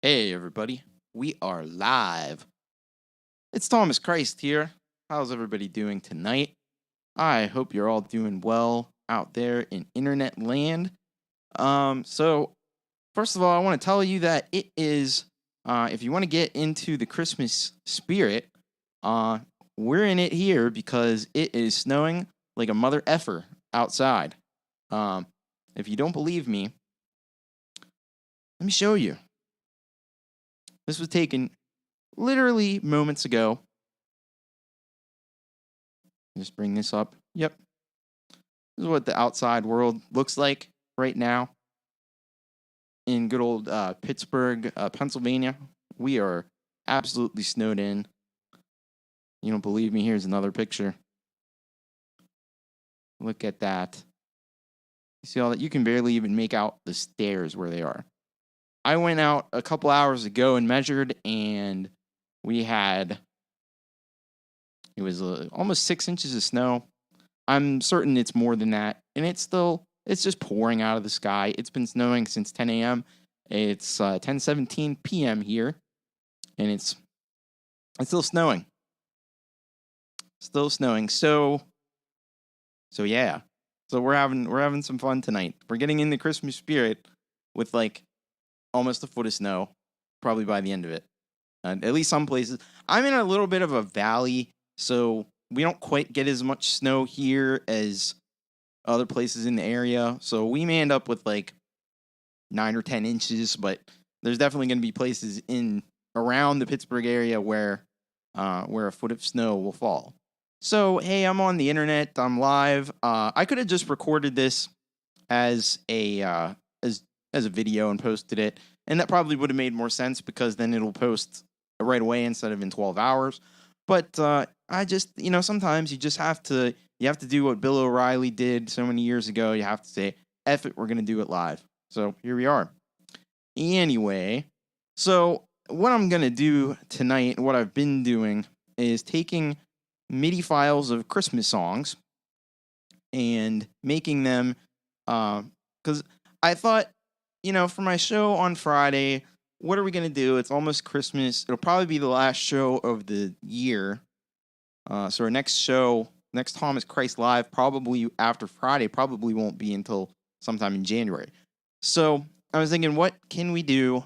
Hey, everybody. We are live. It's Thomas Christ here. How's everybody doing tonight? I hope you're all doing well out there in internet land. So first of all, I want to tell you that it is, if you want to get into the Christmas spirit, uh, we're in it here because it is snowing like a mother effer outside. Um, if you don't believe me, let me show you. This was taken literally moments ago. Just bring this up. Yep. This is what the outside world looks like right now in good old Pittsburgh, Pennsylvania. We are absolutely snowed in. You don't believe me? Here's another picture. Look at that. You see all that? You can barely even make out the stairs where they are. I went out a couple hours ago and measured, and we had, it was almost 6 inches of snow. I'm certain it's more than that, and it's just pouring out of the sky. It's been snowing since 10 a.m. It's 10:17 p.m. here, and it's still snowing. Still snowing. So yeah. So we're having some fun tonight. We're getting in the Christmas spirit with like almost a foot of snow, probably by the end of it. At least some places. I'm in a little bit of a valley, so we don't quite get as much snow here as other places in the area. So we may end up with like 9 or 10 inches, but there's definitely going to be places in around the Pittsburgh area where a foot of snow will fall. So, hey, I'm on the internet. I'm live. I could have just recorded this as a as a video and posted it, and that probably would have made more sense because then it'll post right away instead of in 12 hours. But I just, sometimes you have to do what Bill O'Reilly did so many years ago. You have to say, F it, we're going to do it live. So here we are. Anyway, so what I'm going to do tonight, what I've been doing, is taking Midi files of Christmas songs and making them, because I thought, for my show on Friday, what are we going to do? It's almost Christmas. It'll probably be the last show of the year. So our next show, next Thomas Christ Live, probably after Friday, probably won't be until sometime in January. So I was thinking, what can we do?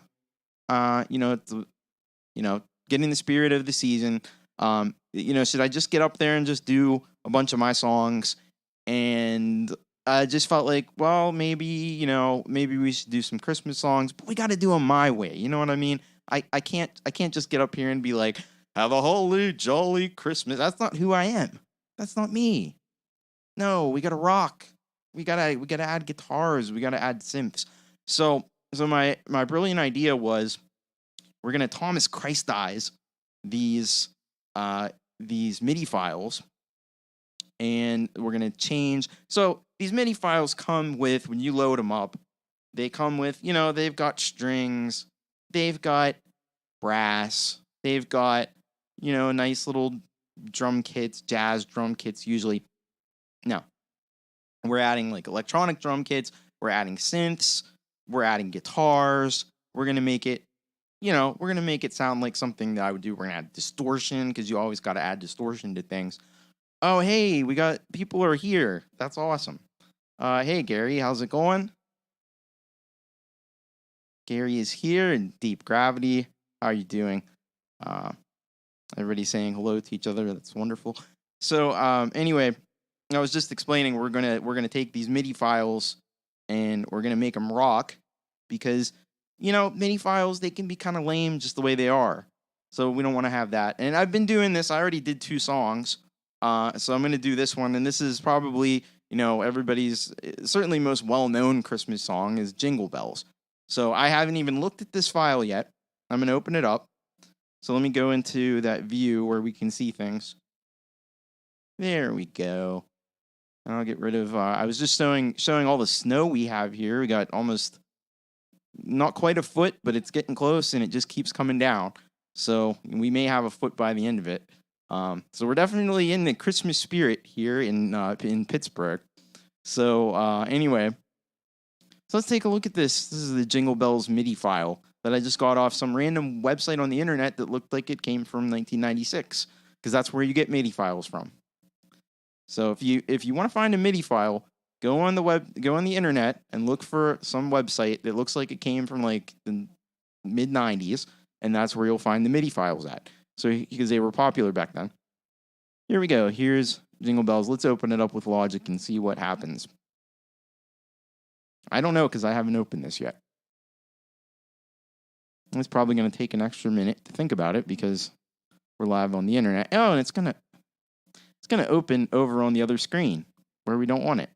Get in the spirit of the season. Should I just get up there and just do a bunch of my songs? And I just felt like, well, maybe we should do some Christmas songs, but we got to do them my way. You know what I mean? I can't just get up here and be like, have a holly jolly Christmas. That's not who I am. That's not me. No, we got to rock. We got to add guitars. We got to add synths. So my brilliant idea was we're going to Thomas Christ-ize these MIDI files, and we're going to change. So these MIDI files come with, when you load them up, they come with, they've got strings, they've got brass, they've got, nice little drum kits, jazz drum kits usually. No, we're adding like electronic drum kits, we're adding synths, we're adding guitars, we're going to make it, we're going to make it sound like something that I would do. We're going to add distortion, because you always got to add distortion to things. Oh, hey, we got people are here. That's awesome. Hey, Gary, how's it going? Gary is here in Deep Gravity. How are you doing? Everybody's saying hello to each other. That's wonderful. So, anyway, I was just explaining we're gonna take these MIDI files and we're gonna make them rock, because MIDI files, they can be kind of lame just the way they are. So we don't want to have that. And I've been doing this. I already did 2 songs. So I'm going to do this one. And this is probably, everybody's certainly most well-known Christmas song is Jingle Bells. So I haven't even looked at this file yet. I'm going to open it up. So let me go into that view where we can see things. There we go. I'll get rid of, I was just showing all the snow we have here. We got almost not quite a foot, but it's getting close, and it just keeps coming down. So we may have a foot by the end of it. So we're definitely in the Christmas spirit here in Pittsburgh. So anyway, so let's take a look at this. This is the Jingle Bells MIDI file. that I just got off some random website on the internet that looked like it came from 1996, because that's where you get MIDI files from. So if you want to find a MIDI file, go on the internet and look for some website that looks like it came from like the mid 90s, and that's where you'll find the MIDI files at. So because they were popular back then. Here we go. Here's Jingle Bells. Let's open it up with Logic and see what happens. I don't know because I haven't opened this yet. It's probably going to take an extra minute to think about it because we're live on the internet. Oh, and it's gonna open over on the other screen where we don't want it.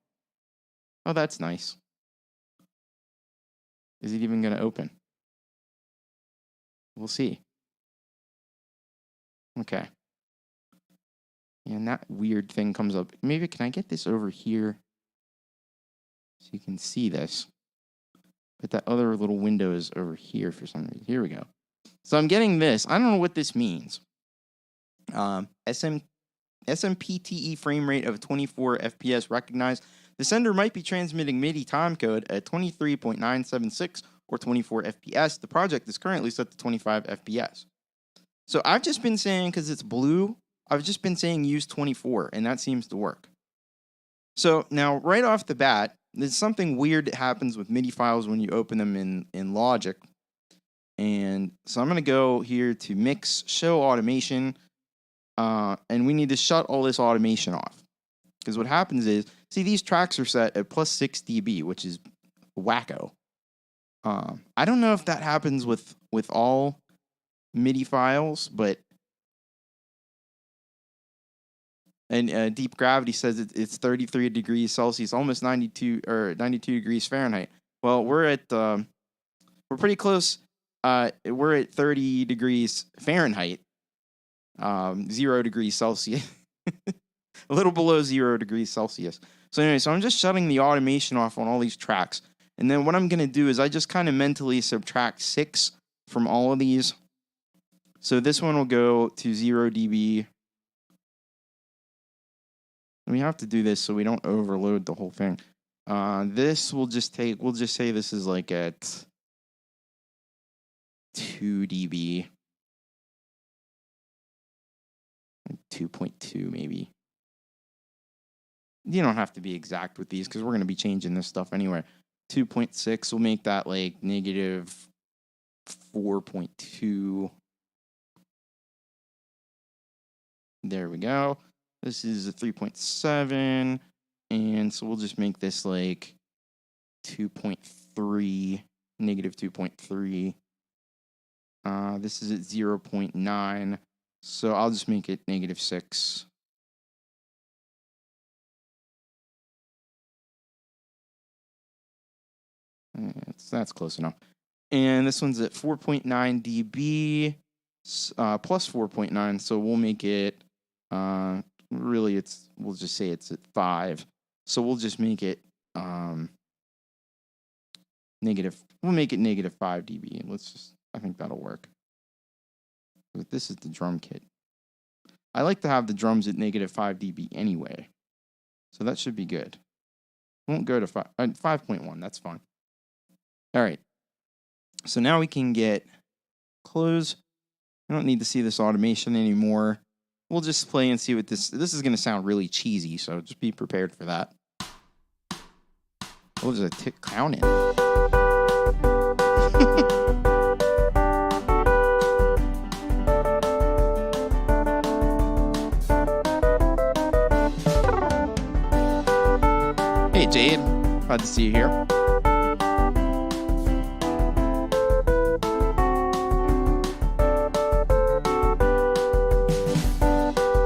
Oh, that's nice. Is it even going to open? We'll see. Okay. And that weird thing comes up. Maybe can I get this over here so you can see this? But that other little window is over here for some reason. Here we go. So I'm getting this. I don't know what this means. SMPTE frame rate of 24 FPS recognized. The sender might be transmitting MIDI timecode at 23.976 or 24 FPS. The project is currently set to 25 FPS. So I've just been saying, because it's blue, I've just been saying use 24, and that seems to work. So now, right off the bat, there's something weird that happens with MIDI files when you open them in Logic. And so I'm going to go here to Mix, Show Automation, and we need to shut all this automation off. Because what happens is, see, these tracks are set at plus 6 dB, which is wacko. I don't know if that happens with all MIDI files, but and Deep Gravity says it's 33 degrees Celsius, almost 92 degrees Fahrenheit. Well, we're pretty close. We're at 30 degrees Fahrenheit, 0 degrees Celsius, a little below 0 degrees Celsius. So anyway, so I'm just shutting the automation off on all these tracks. And then what I'm going to do is I just kind of mentally subtract 6 from all of these. So this one will go to 0 dB. And we have to do this so we don't overload the whole thing. This will just we'll just say this is like at 2 dB. 2.2 maybe. You don't have to be exact with these because we're going to be changing this stuff anyway. 2.6 will make that like negative 4.2. There we go. This is a 3.7. And so we'll just make this like 2.3, negative 2.3. This is at 0.9. So I'll just make it negative 6. That's close enough. And this one's at 4.9 dB, plus 4.9. So we'll make it, really we'll just say it's at 5. So we'll just make it, we'll make it negative 5 dB. And I think that'll work. But this is the drum kit. I like to have the drums at negative 5 dB anyway. So that should be good. Won't go to 5.1. That's fine. All right. So now we can close. I don't need to see this automation anymore. We'll just play and see what this is going to sound really cheesy, so just be prepared for that. Oh, there's a tick clown in. Hey, Jade. Glad to see you here.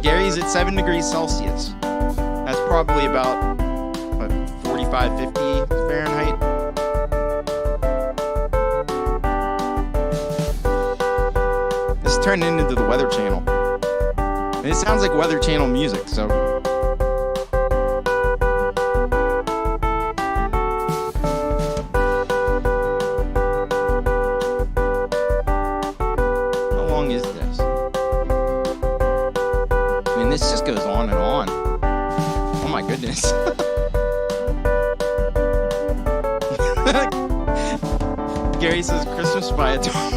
Gary's at 7 degrees Celsius. That's probably about 45, 50 Fahrenheit. This turned into the Weather Channel. And it sounds like Weather Channel music, so. How long is this? I mean, this just goes on and on. Oh my goodness. Gary says Christmas by Atari.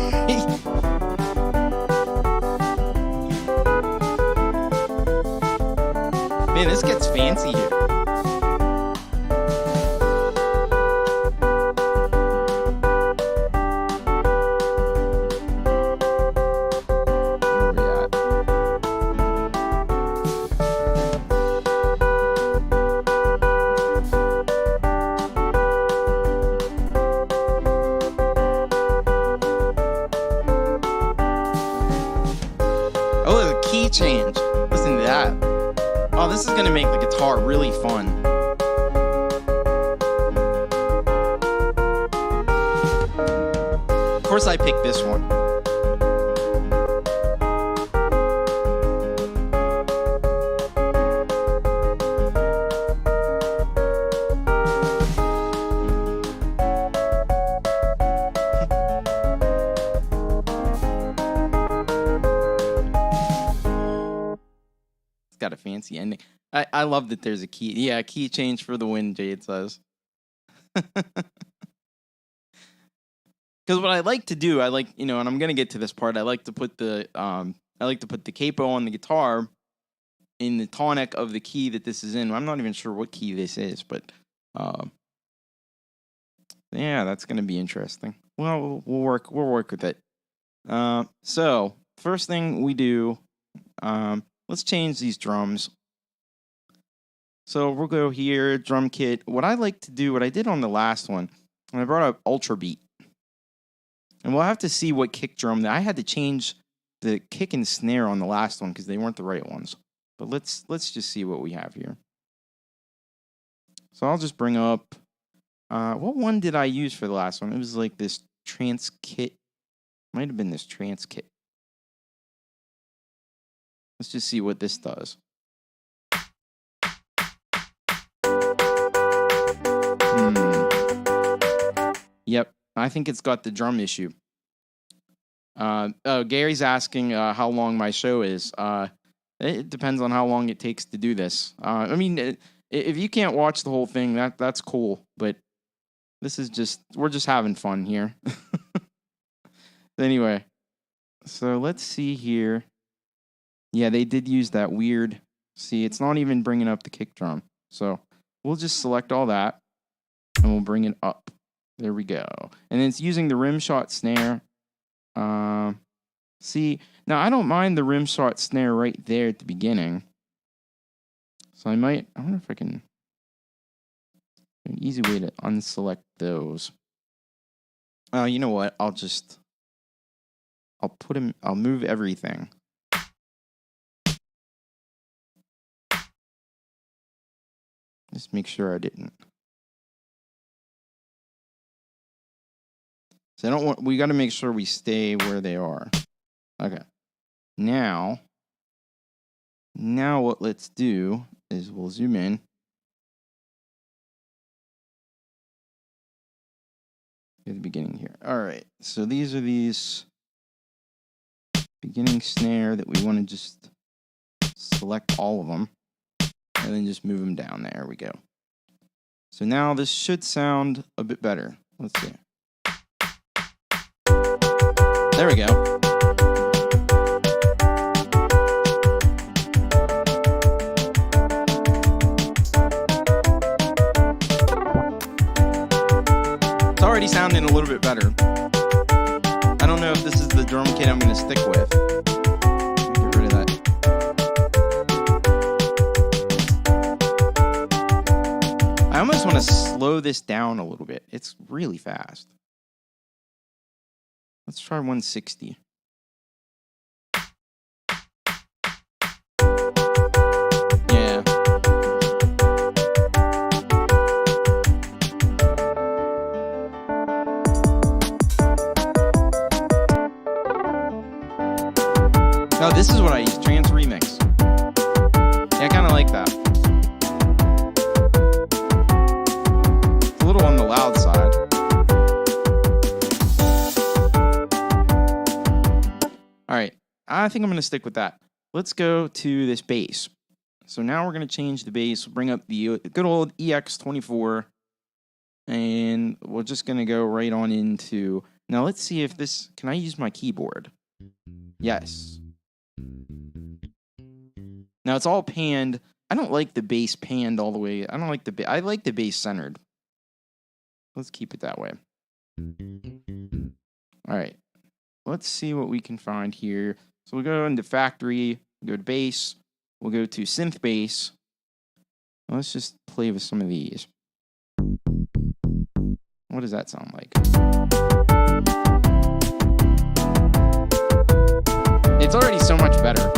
Man, this gets fancy here. Change. Listen to that. Oh, this is going to make the guitar really fun. Of course, I picked this one. Got a fancy ending. I love that there's a key. Yeah, key change for the win, Jade says. Because what I like to do, and I'm gonna get to this part. I like to put the capo on the guitar in the tonic of the key that this is in. I'm not even sure what key this is, but yeah, that's gonna be interesting. Well, we'll work with it. So first thing we do, let's change these drums. So we'll go here, drum kit. What I like to do, what I did on the last one, I brought up Ultra Beat. And we'll have to see what kick drum. I had to change the kick and snare on the last one because they weren't the right ones. But let's just see what we have here. So I'll just bring up, what one did I use for the last one? It was like this trance kit. Might have been this trance kit. Let's just see what this does. Yep, I think it's got the drum issue. Gary's asking how long my show is. It depends on how long it takes to do this. If you can't watch the whole thing, that's cool. But this is we're just having fun here. Anyway, so let's see here. Yeah, they did use that weird. See, it's not even bringing up the kick drum. So we'll just select all that, and we'll bring it up. There we go. And then it's using the rim shot snare. See, now I don't mind the rim shot snare right there at the beginning. So I wonder if I can, an easy way to unselect those. You know what? I'll move everything. Just make sure I didn't. So we got to make sure we stay where they are. Okay. Now what let's do is we'll zoom in. At the beginning here. All right. So these are these beginning snare that we want to just select all of them and then just move them down. There we go. So now this should sound a bit better. Let's see. There we go. It's already sounding a little bit better. I don't know if this is the drum kit I'm going to stick with. Get rid of that. I almost want to slow this down a little bit. It's really fast. Let's try 160. Yeah. No, this is what I use, Trans Remix. Yeah, I kind of like that. It's a little on the loud side. All right, I think I'm going to stick with that. Let's go to this bass. So now we're going to change the bass, bring up the good old EX24, and we're just going to go right on into, Now let's see if this, can I use my keyboard? Yes. Now it's all panned. I don't like the bass panned all the way. I don't like I like the bass centered. Let's keep it that way. All right. Let's see what we can find here. So we'll go into factory, go to bass, we'll go to synth bass. Let's just play with some of these. What does that sound like? It's already so much better.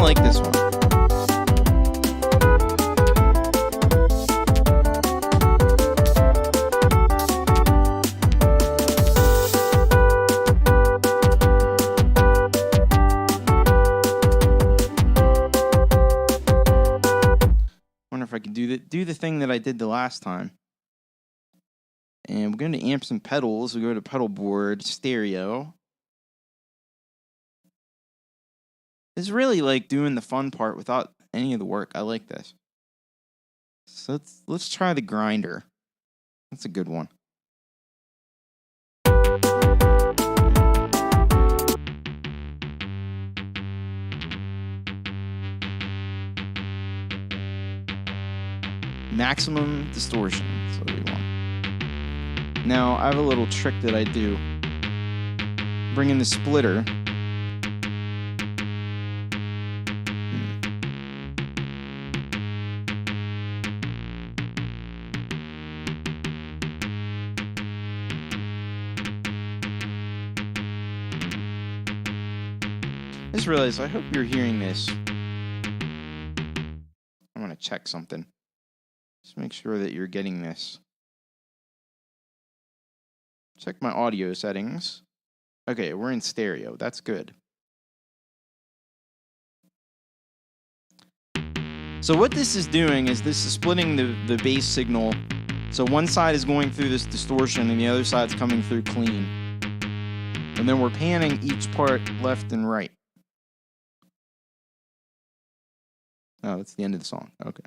Like this one. Wonder if I can do the thing that I did the last time. And we're going to amp some pedals. We go to pedal board, stereo. It's really like doing the fun part without any of the work. I like this. So let's try the grinder. That's a good one. Maximum distortion. That's what we want. Now I have a little trick that I do. Bring in the splitter. I just realized, I hope you're hearing this. I'm going to check something. Just make sure that you're getting this. Check my audio settings. Okay, we're in stereo. That's good. So what this is doing is this is splitting the bass signal. So one side is going through this distortion and the other side's coming through clean. And then we're panning each part left and right. Oh, that's the end of the song. Okay.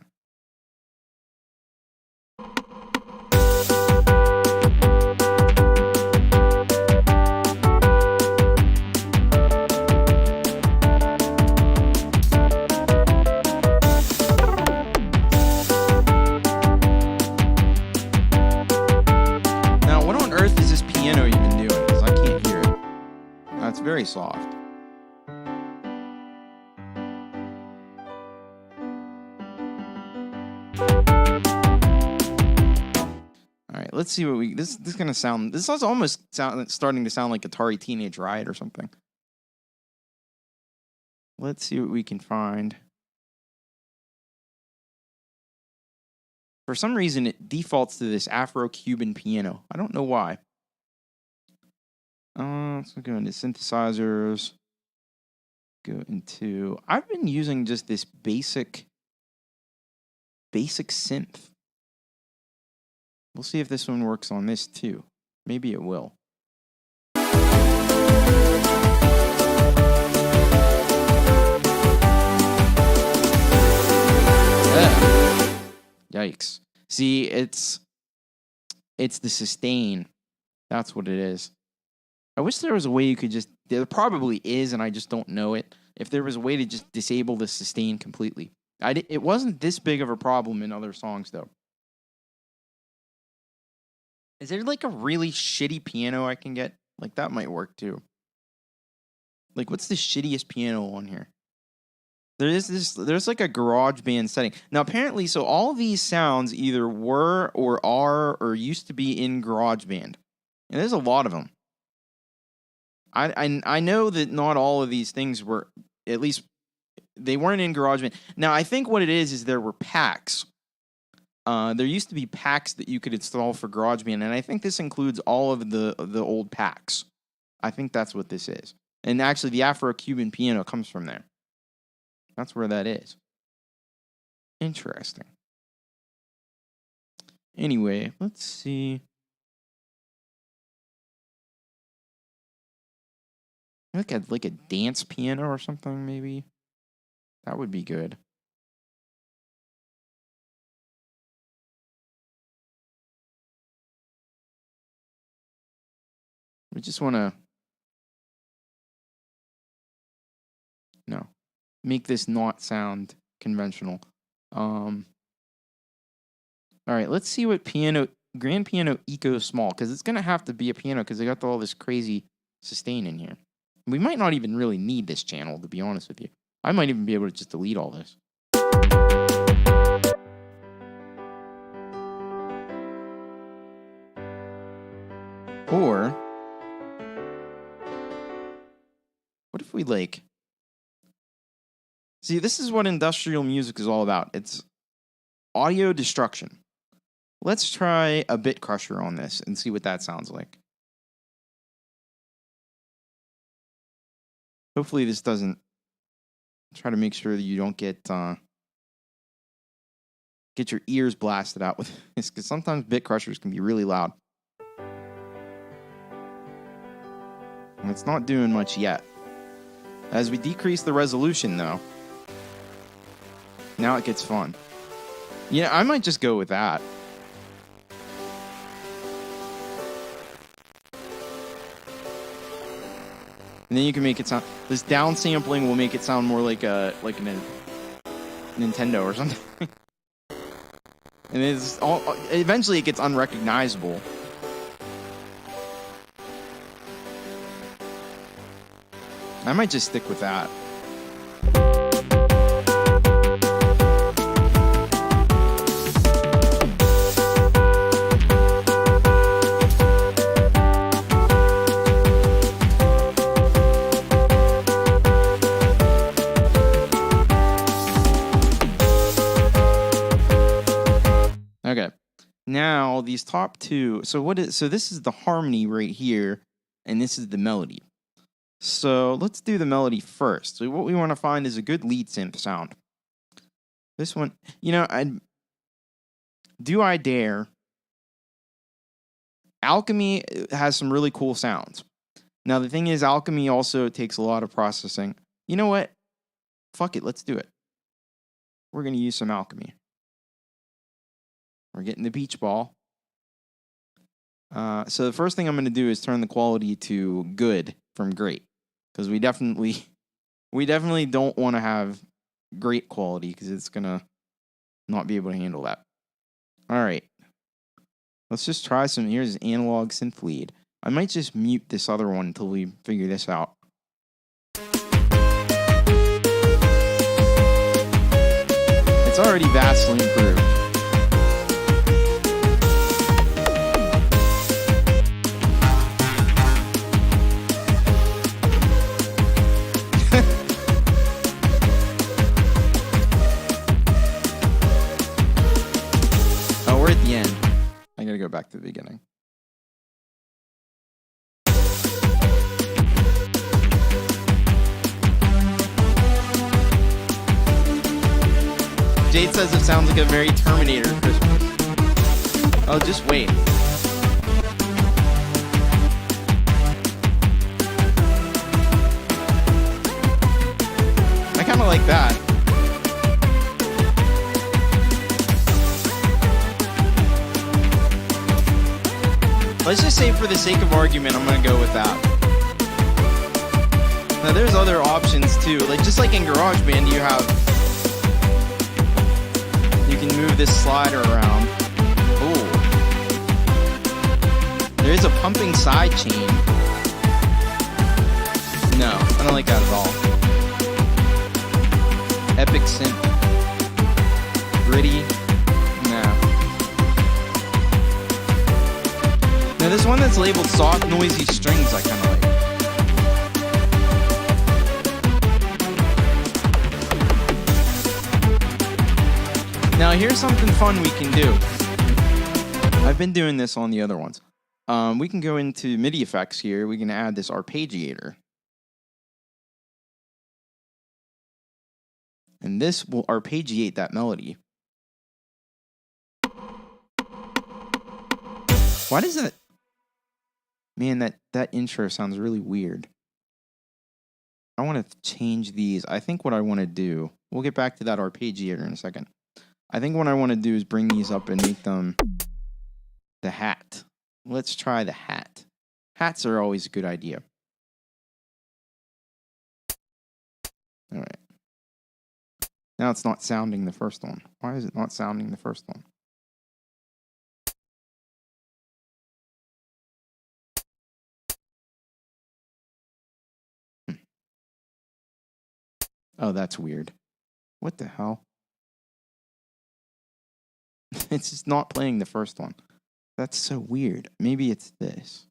Now, what on earth is this piano even doing? Because I can't hear it. It's very soft. Let's see what we. This is gonna sound. This is almost starting to sound like Atari Teenage Riot or something. Let's see what we can find. For some reason, it defaults to this Afro-Cuban piano. I don't know why. Let's go into synthesizers. Go into. I've been using just this basic synth. We'll see if this one works on this too. Maybe it will. Yikes. See, it's the sustain. That's what it is. I wish there was a way you could just, there probably is and I just don't know it. If there was a way to just disable the sustain completely. It wasn't this big of a problem in other songs though. Is there like a really shitty piano I can get? Like that might work too. Like what's the shittiest piano on here? There's like a garage band setting. Now apparently, so all of these sounds either were or are or used to be in GarageBand. And there's a lot of them. I know that not all of these things were, at least they weren't in GarageBand. Now I think what it is there were packs there used to be packs that you could install for GarageBand, and I think this includes all of the old packs. I think that's what this is. And actually, the Afro-Cuban piano comes from there. That's where that is. Interesting. Anyway, let's see. Like a dance piano or something, maybe. That would be good. We just want to make this not sound conventional. All right, let's see what grand piano eco small, because it's gonna have to be a piano because they got all this crazy sustain in here. We might not even really need this channel, to be honest with you. I might even be able to just delete all this. Or what if we see, this is what industrial music is all about. It's audio destruction. Let's try a bit crusher on this and see what that sounds like. Hopefully this doesn't try to make sure that you don't get your ears blasted out with this, because sometimes bit crushers can be really loud. And it's not doing much yet. As we decrease the resolution, though, now it gets fun. Yeah, I might just go with that. And then you can make it sound. This downsampling will make it sound more like a Nintendo or something. And eventually it gets unrecognizable. I might just stick with that. Okay. Now these top two. So this is the harmony right here, and this is the melody. So let's do the melody first. So what we want to find is a good lead synth sound. This one, Do I Dare? Alchemy has some really cool sounds. Now the thing is, Alchemy also takes a lot of processing. You know what? Fuck it, let's do it. We're going to use some Alchemy. We're getting the beach ball. So the first thing I'm going to do is turn the quality to good from great, because we definitely don't want to have great quality, because it's going to not be able to handle that. All right. Let's just try some. Here's analog synth lead. I might just mute this other one until we figure this out. It's already vastly improved. Go back to the beginning. Jade says it sounds like a very Terminator Christmas. Oh, just wait. I kind of like that. Let's just say, for the sake of argument, I'm going to go with that. Now, there's other options, too. Just like in GarageBand, you can move this slider around. Ooh. There is a pumping side chain. No, I don't like that at all. Epic synth. Gritty. Now, this one that's labeled soft, noisy strings, I kind of like. Now here's something fun we can do. I've been doing this on the other ones. We can go into MIDI effects here. We can add this Arpeggiator. And this will arpeggiate that melody. Why does that... Man, that intro sounds really weird. I want to change these. I think what I want to do... We'll get back to that Arpeggiator in a second. I think what I want to do is bring these up and make them the hat. Let's try the hat. Hats are always a good idea. All right. Now it's not sounding the first one. Why is it not sounding the first one? Oh, that's weird. What the hell? It's just not playing the first one. That's so weird. Maybe it's this.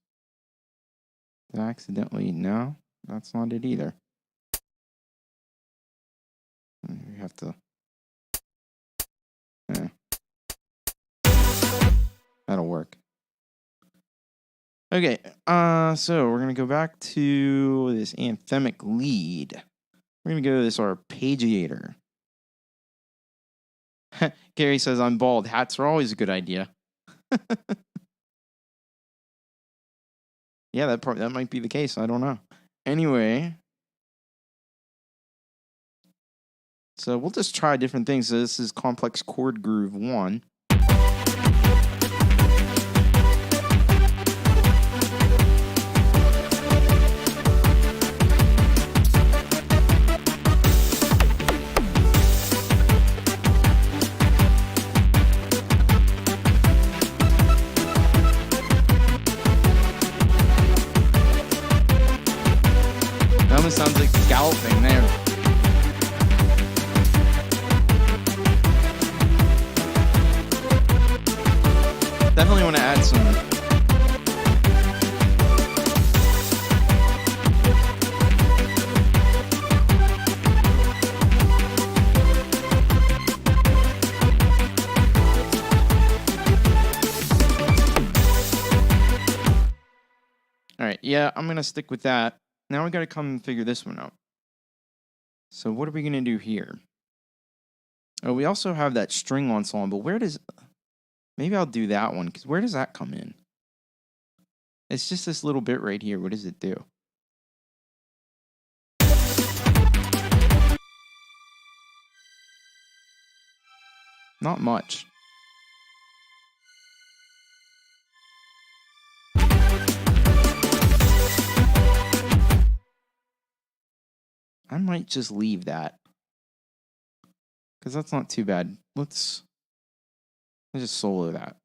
Did I accidentally... No, that's not it either. We have to... Yeah. That'll work. Okay, so we're going to go back to this anthemic lead. We're going to go to this Arpeggiator. Gary says, I'm bald. Hats are always a good idea. Yeah, that might be the case. I don't know. Anyway. So we'll just try different things. So this is Complex Chord Groove 1. Sounds like galloping there. Definitely want to add some. All right, yeah, I'm going to stick with that. Now we got to come and figure this one out. So what are we going to do here? Oh, we also have that string ensemble. Where does... Maybe I'll do that one, because where does that come in? It's just this little bit right here. What does it do? Not much. I might just leave that, because that's not too bad. Let's just solo that.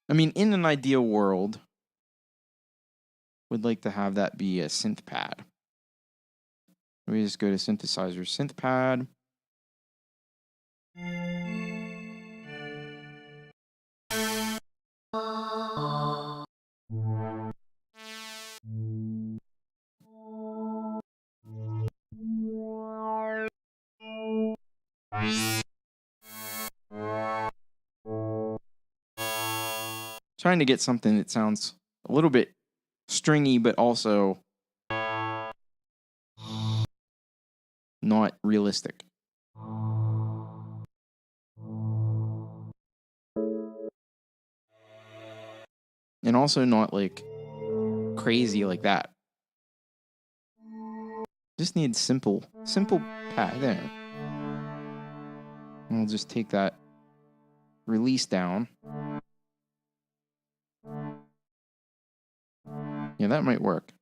I mean, in an ideal world, we'd like to have that be a synth pad. We just go to synthesizer, synth pad. Trying to get something that sounds a little bit stringy, but also not realistic. And also not like crazy like that. Just need simple pad there. And we'll just take that release down. Yeah, that might work.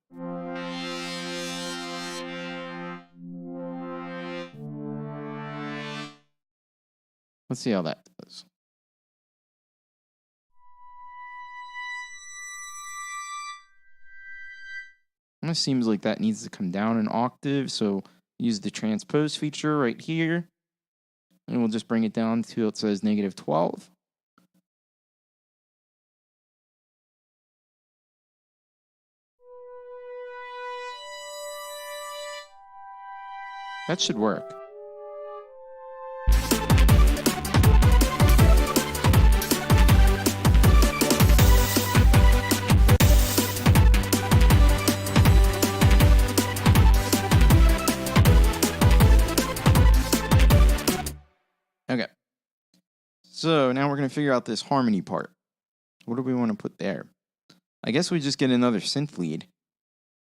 Let's see how that does. And it seems like that needs to come down an octave, so use the transpose feature right here. And we'll just bring it down to it says -12. That should work. Okay. So now we're going to figure out this harmony part. What do we want to put there? I guess we just get another synth lead.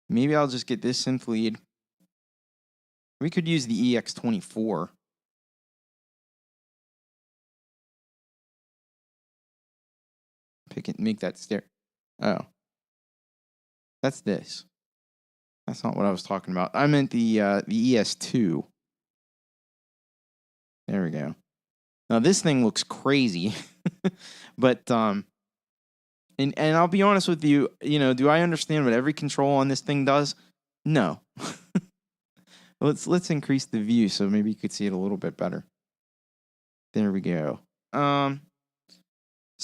Maybe I'll just get this synth lead. We could use the EX24. Pick it, make that stereo. Oh. That's this. That's not what I was talking about. I meant the ES2. There we go. Now this thing looks crazy. But and I'll be honest with you, do I understand what every control on this thing does? No. Let's increase the view so maybe you could see it a little bit better. There we go. So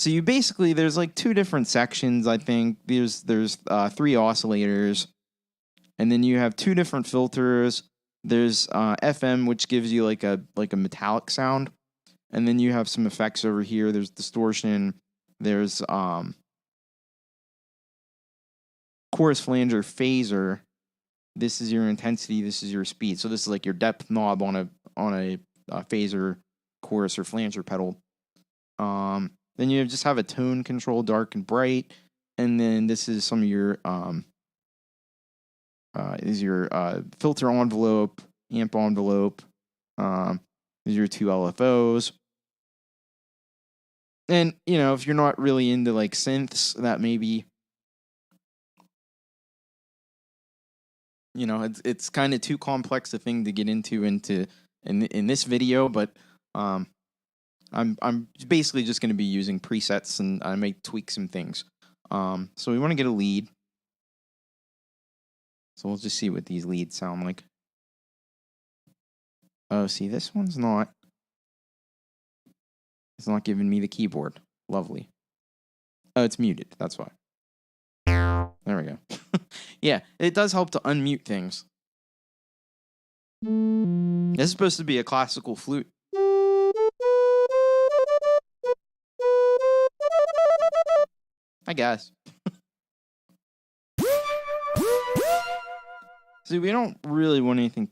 you basically, there's like two different sections, I think. There's 3 oscillators, and then you have 2 different filters. There's FM, which gives you like a metallic sound, and then you have some effects over here. There's distortion. There's chorus flanger phaser. This is your intensity. This is your speed. So this is like your depth knob on a phaser, chorus, or flanger pedal. Then you just have a tone control, dark and bright, and then this is some of your filter envelope, amp envelope. These are your 2 LFOs. And if you're not really into like synths, that maybe it's kind of too complex a thing to get into in this video, but I'm basically just going to be using presets, and I may tweak some things. So we want to get a lead. So we'll just see what these leads sound like. Oh, see, this one's not. It's not giving me the keyboard. Lovely. Oh, it's muted. That's why. There we go. Yeah, it does help to unmute things. This is supposed to be a classical flute. I guess. See, we don't really want anything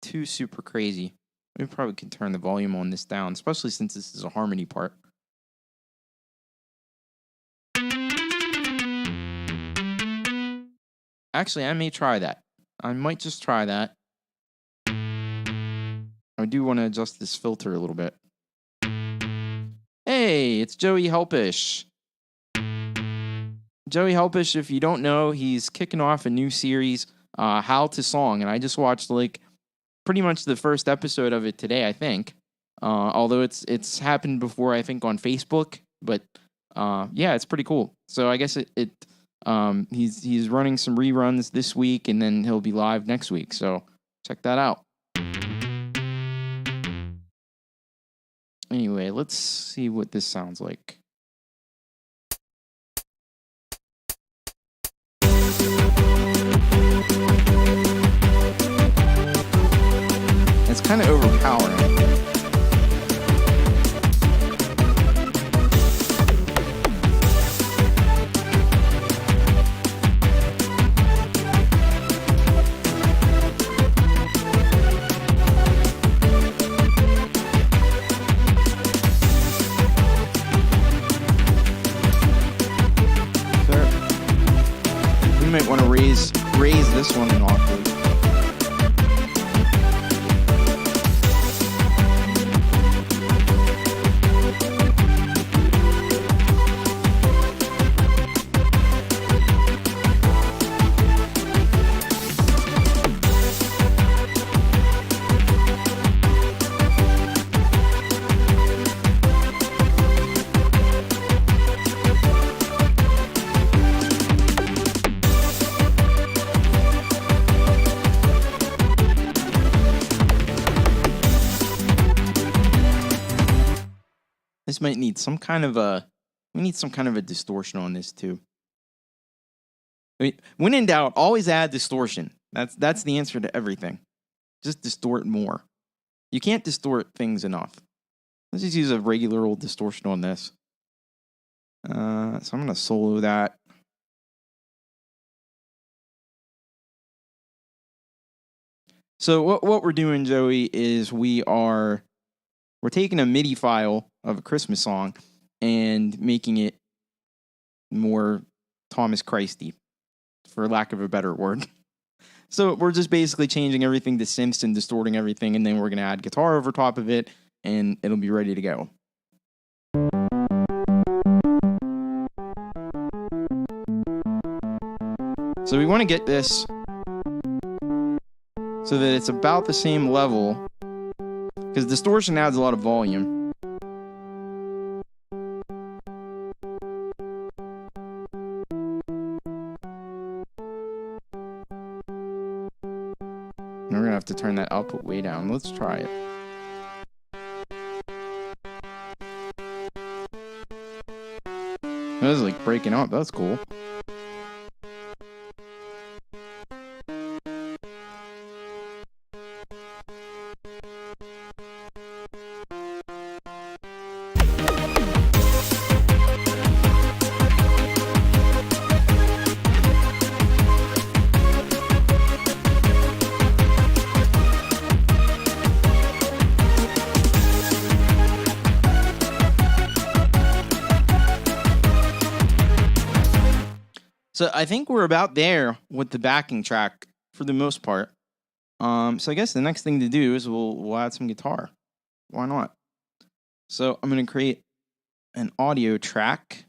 too super crazy. We probably could turn the volume on this down, especially since this is a harmony part. Actually, I may try that. I might just try that. I do want to adjust this filter a little bit. Hey, it's Joey Helpish. Joey Helpish, if you don't know, he's kicking off a new series, How to Song, and I just watched like pretty much the first episode of it today, I think. Although it's happened before, I think, on Facebook, but yeah, it's pretty cool. So I guess he's running some reruns this week, and then he'll be live next week. So check that out. Anyway, let's see what this sounds like. It's kind of overpowering. Might want to raise this one an octave. This might need some kind of a distortion on this too. I mean, when in doubt, always add distortion. That's the answer to everything. Just distort more. You can't distort things enough. Let's just use a regular old distortion on this. So I'm going to solo that. So what we're doing, Joey, is we're taking a MIDI file of a Christmas song and making it more Thomas Christ-y, for lack of a better word. So we're just basically changing everything to synths and distorting everything, and then we're going to add guitar over top of it, and it'll be ready to go. So we want to get this so that it's about the same level, because distortion adds a lot of volume. We're going to have to turn that output way down. Let's try it. That was like breaking up. That's cool. So I think we're about there with the backing track for the most part. So I guess the next thing to do is we'll add some guitar. Why not? So I'm going to create an audio track.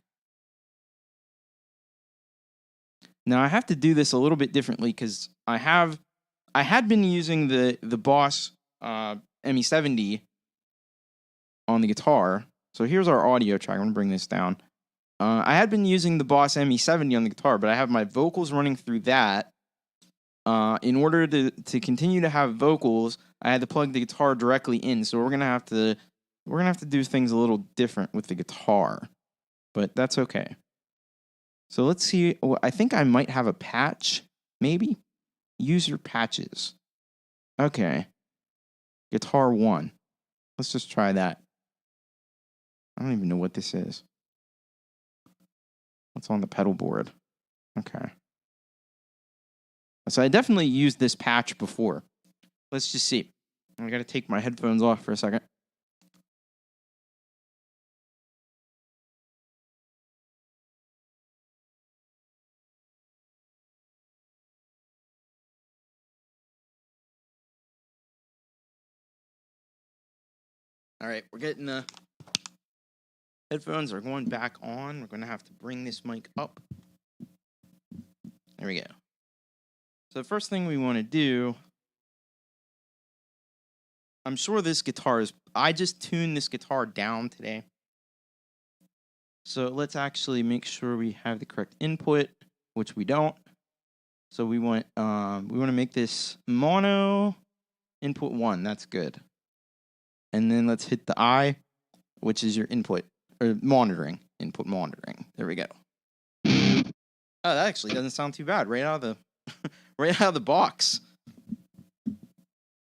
Now I have to do this a little bit differently because I had been using the Boss ME70 on the guitar. So here's our audio track. I'm going to bring this down. I had been using the Boss ME70 on the guitar, but I have my vocals running through that. In order to continue to have vocals, I had to plug the guitar directly in. So we're gonna have to do things a little different with the guitar, but that's okay. So let's see. I think I might have a patch. Maybe use your patches. Okay, guitar 1. Let's just try that. I don't even know what this is. What's on the pedal board? Okay. So I definitely used this patch before. Let's just see. I got to take my headphones off for a second. All right, we're getting the headphones are going back on. We're going to have to bring this mic up. There we go. So the first thing we want to do, I'm sure this guitar is, I just tuned this guitar down today. So let's actually make sure we have the correct input, which we don't. So we want to make this mono input 1. That's good. And then let's hit the I, which is your input. Or monitoring, input monitoring. There we go. Oh, that actually doesn't sound too bad. Right out of the box.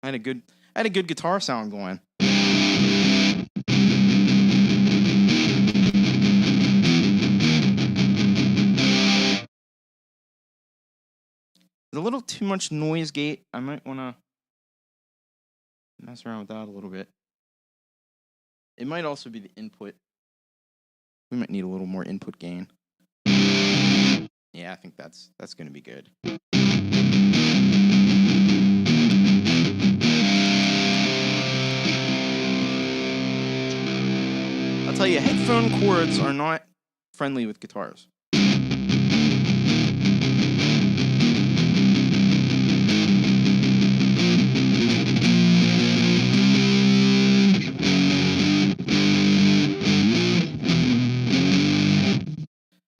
I had a good guitar sound going. There's a little too much noise gate. I might want to mess around with that a little bit. It might also be the input. We might need a little more input gain. Yeah, I think that's going to be good. I'll tell you, headphone cords are not friendly with guitars.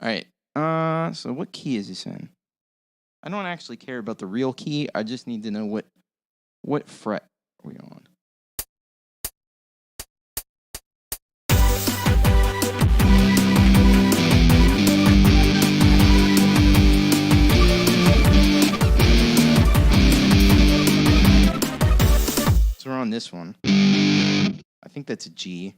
All right, so what key is this in? I don't actually care about the real key. I just need to know what fret are we on. this one. I think that's a G.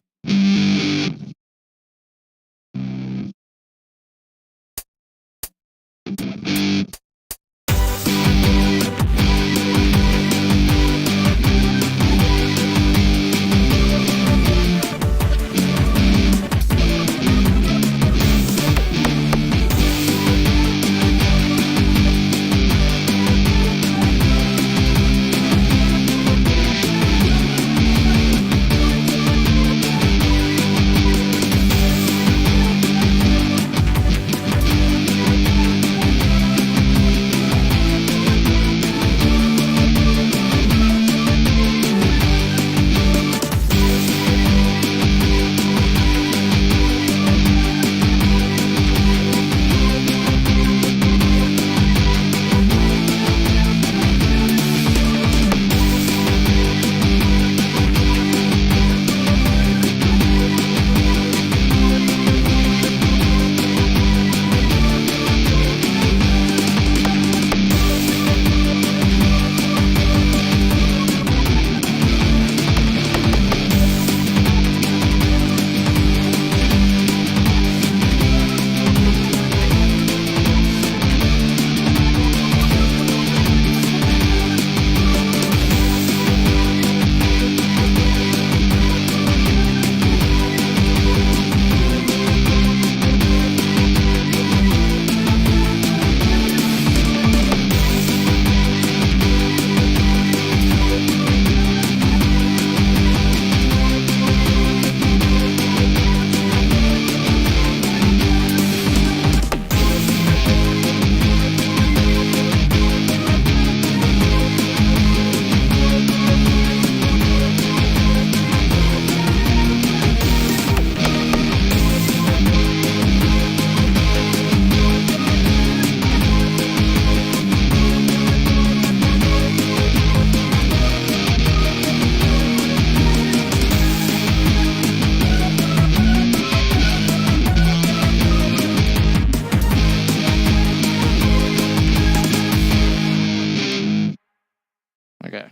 Okay.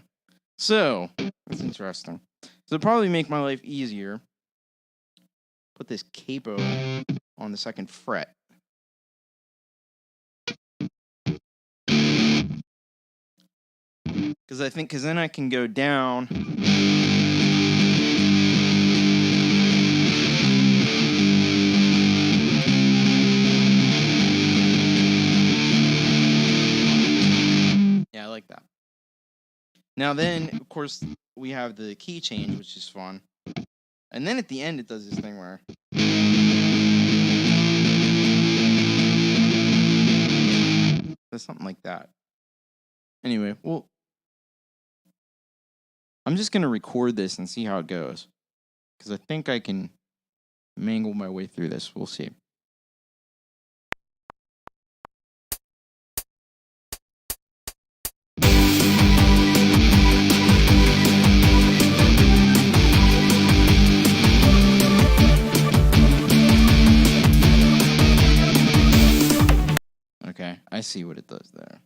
So, that's interesting. So, it'll probably make my life easier. Put this capo on the 2nd fret. Because then I can go down. Yeah, I like that. Now then, of course, we have the key change, which is fun. And then at the end, it does this thing where... There's something like that. Anyway, well... I'm just going to record this and see how it goes. Because I think I can mangle my way through this. We'll see. Okay, I see what it does there.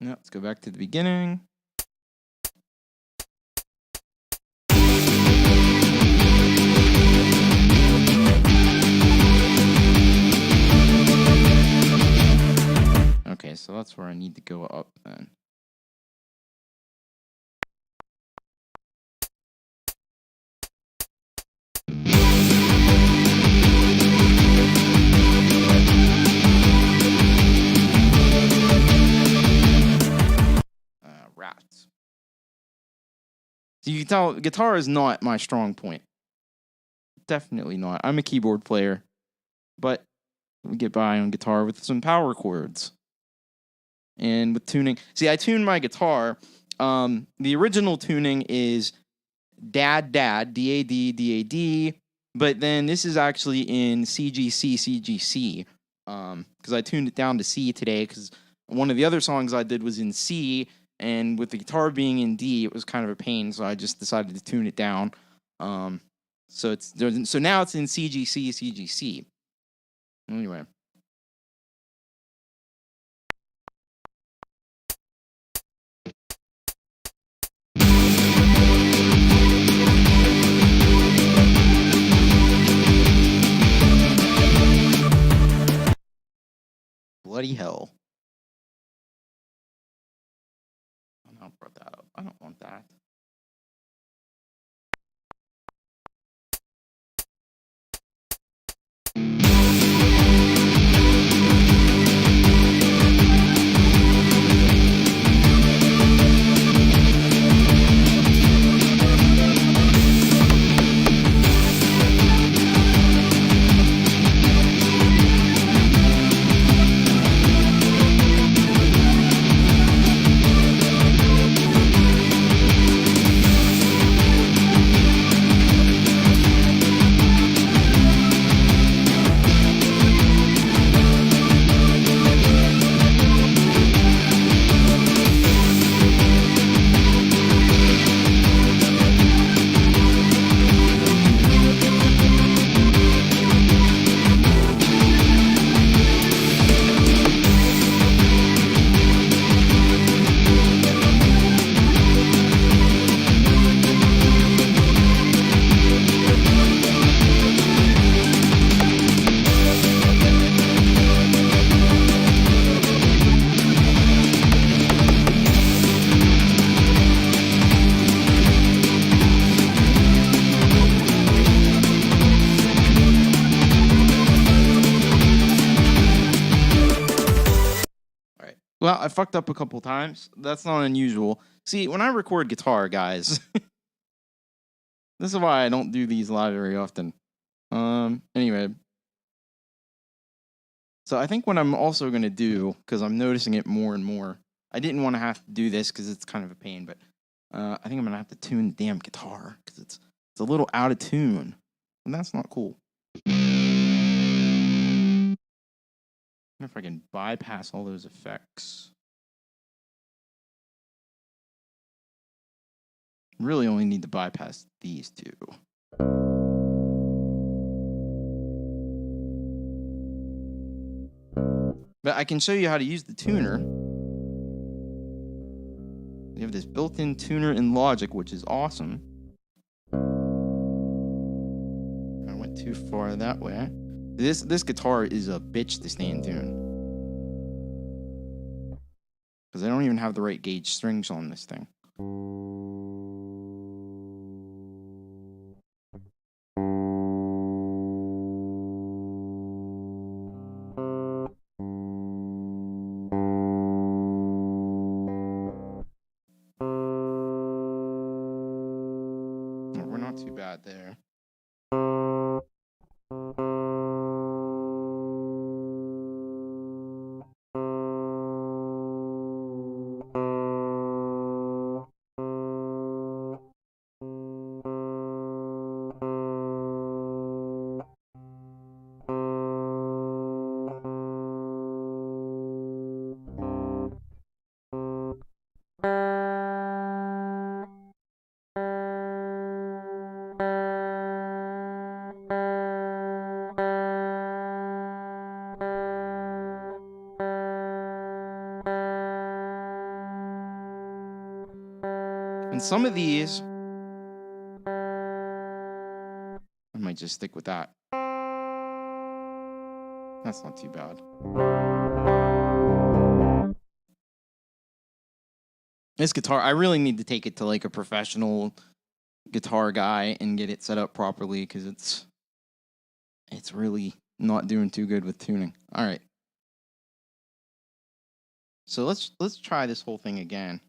Now, let's go back to the beginning. Okay, so that's where I need to go up then. Rats. So you can tell guitar is not my strong point. Definitely not. I'm a keyboard player, but we get by on guitar with some power chords. And with tuning. See, I tune my guitar. The original tuning is dad, D-A-D, D-A-D. But then this is actually in CGC, CGC. Because I tuned it down to C today. Because one of the other songs I did was in C. And with the guitar being in D, it was kind of a pain. So I just decided to tune it down. So now it's in CGC, CGC. Anyway. Bloody hell. I brought that up. I don't want that. Well, I fucked up a couple times. That's not unusual. See, when I record guitar, guys, this is why I don't do these live very often. Anyway. So I think what I'm also going to do, because I'm noticing it more and more, I didn't want to have to do this because it's kind of a pain, but I think I'm going to have to tune the damn guitar because it's a little out of tune, and that's not cool. I wonder if I can bypass all those effects. Really only need to bypass these two. But I can show you how to use the tuner. You have this built-in tuner in Logic, which is awesome. I went too far that way. This guitar is a bitch to stay in tune. Because I don't even have the right gauge strings on this thing. We're not too bad there. And some of these, I might just stick with that. That's not too bad. This guitar, I really need to take it to like a professional guitar guy and get it set up properly because it's really not doing too good with tuning. All right. So let's try this whole thing again.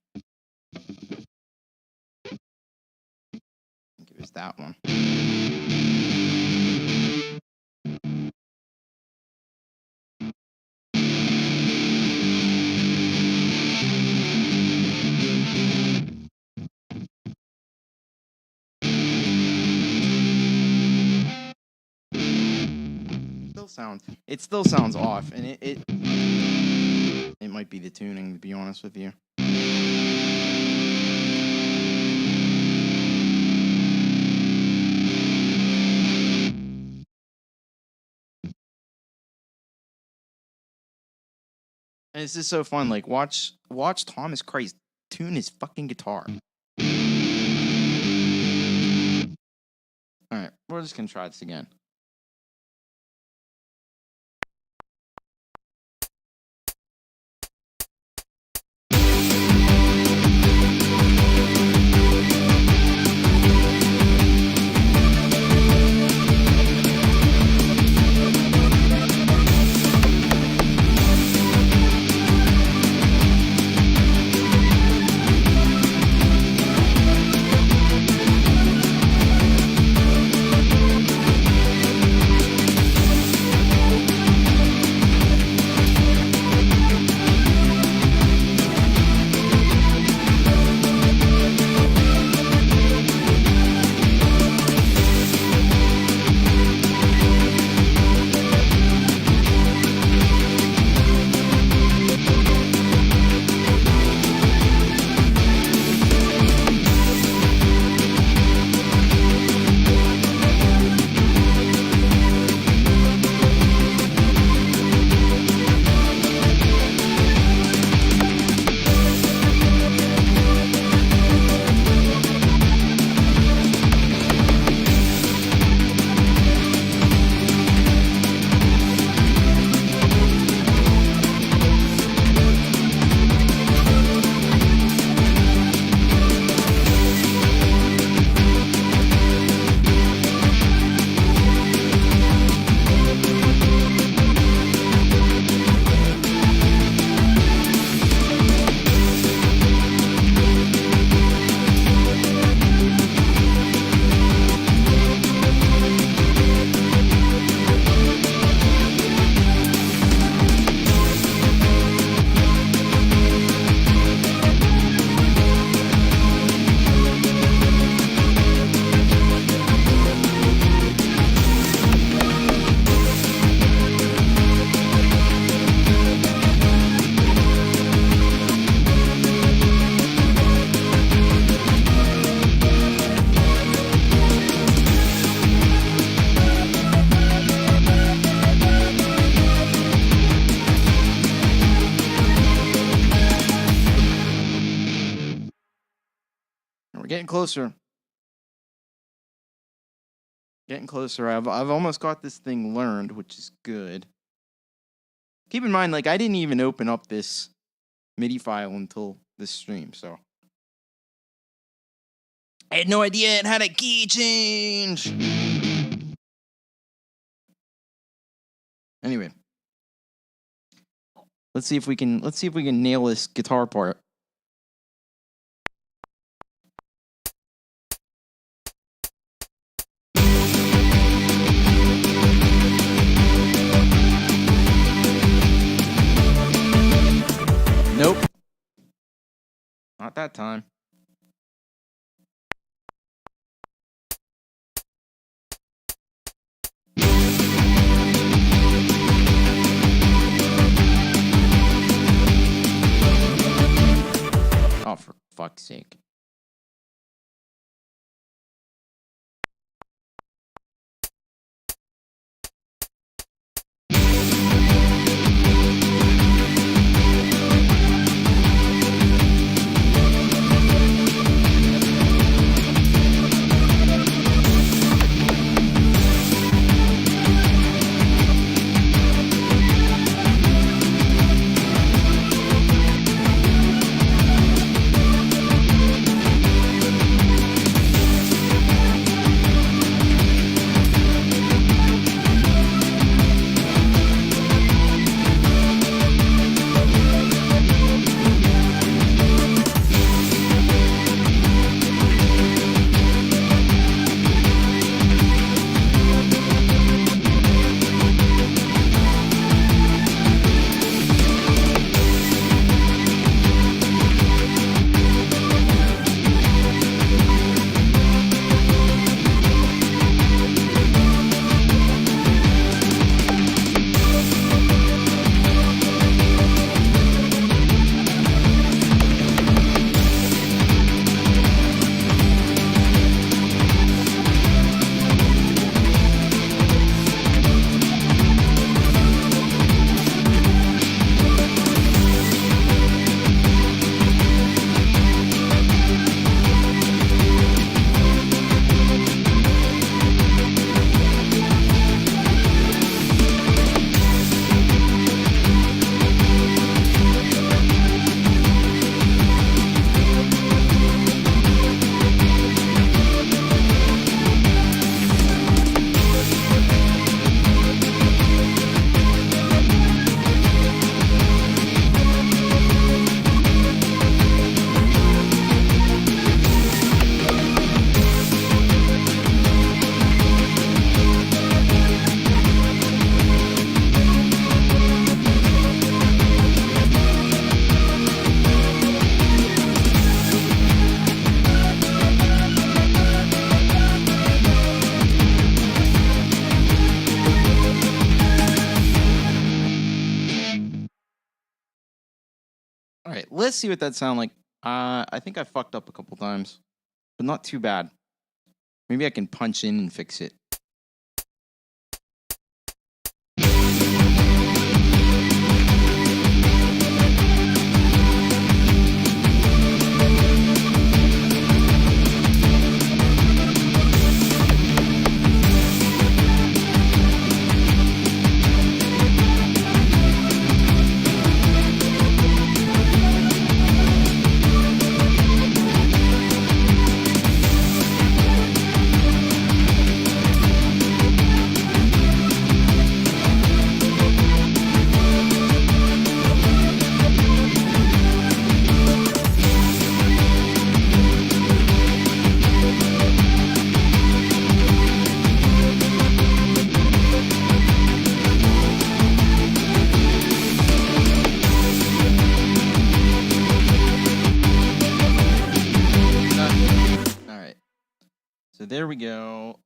I think it was that one. It still sounds off, and it might be the tuning, to be honest with you. And it's just so fun. Like watch Thomas Christ tune his fucking guitar. All right, we're just gonna try this again. Getting closer. Getting closer. I've almost got this thing learned, which is good. Keep in mind, like, I didn't even open up this MIDI file until this stream, so I had no idea it had a key change. Anyway, let's see if we can nail this guitar part. Nope. Not that time. Oh, for fuck's sake. All right, let's see what that sounds like. I think I fucked up a couple times, but not too bad. Maybe I can punch in and fix it. So there we go.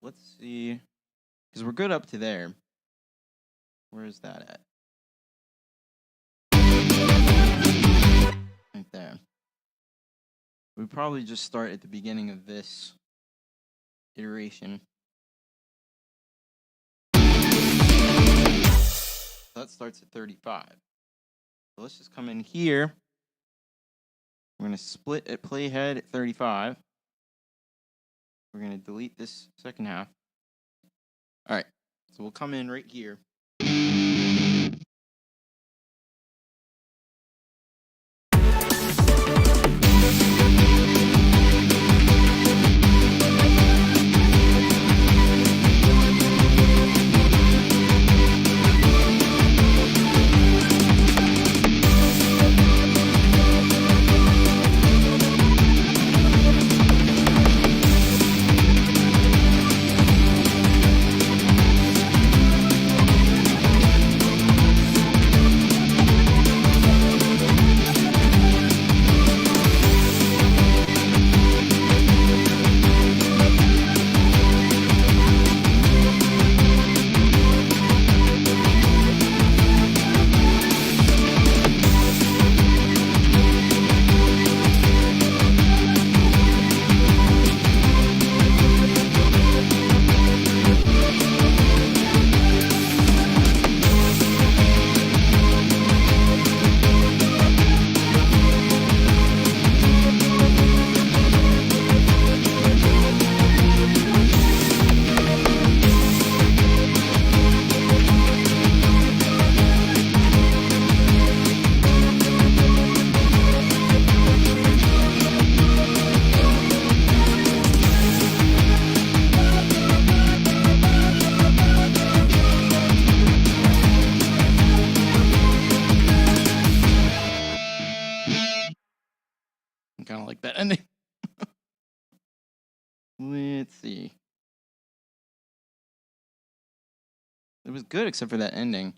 Let's see, because we're good up to there. Where is that at? Right there. We probably just start at the beginning of this iteration. So that starts at 35. So let's just come in here. We're going to split at playhead at 35. We're going to delete this second half. All right, so we'll come in right here. Kind of like that ending. Let's see. It was good except for that ending.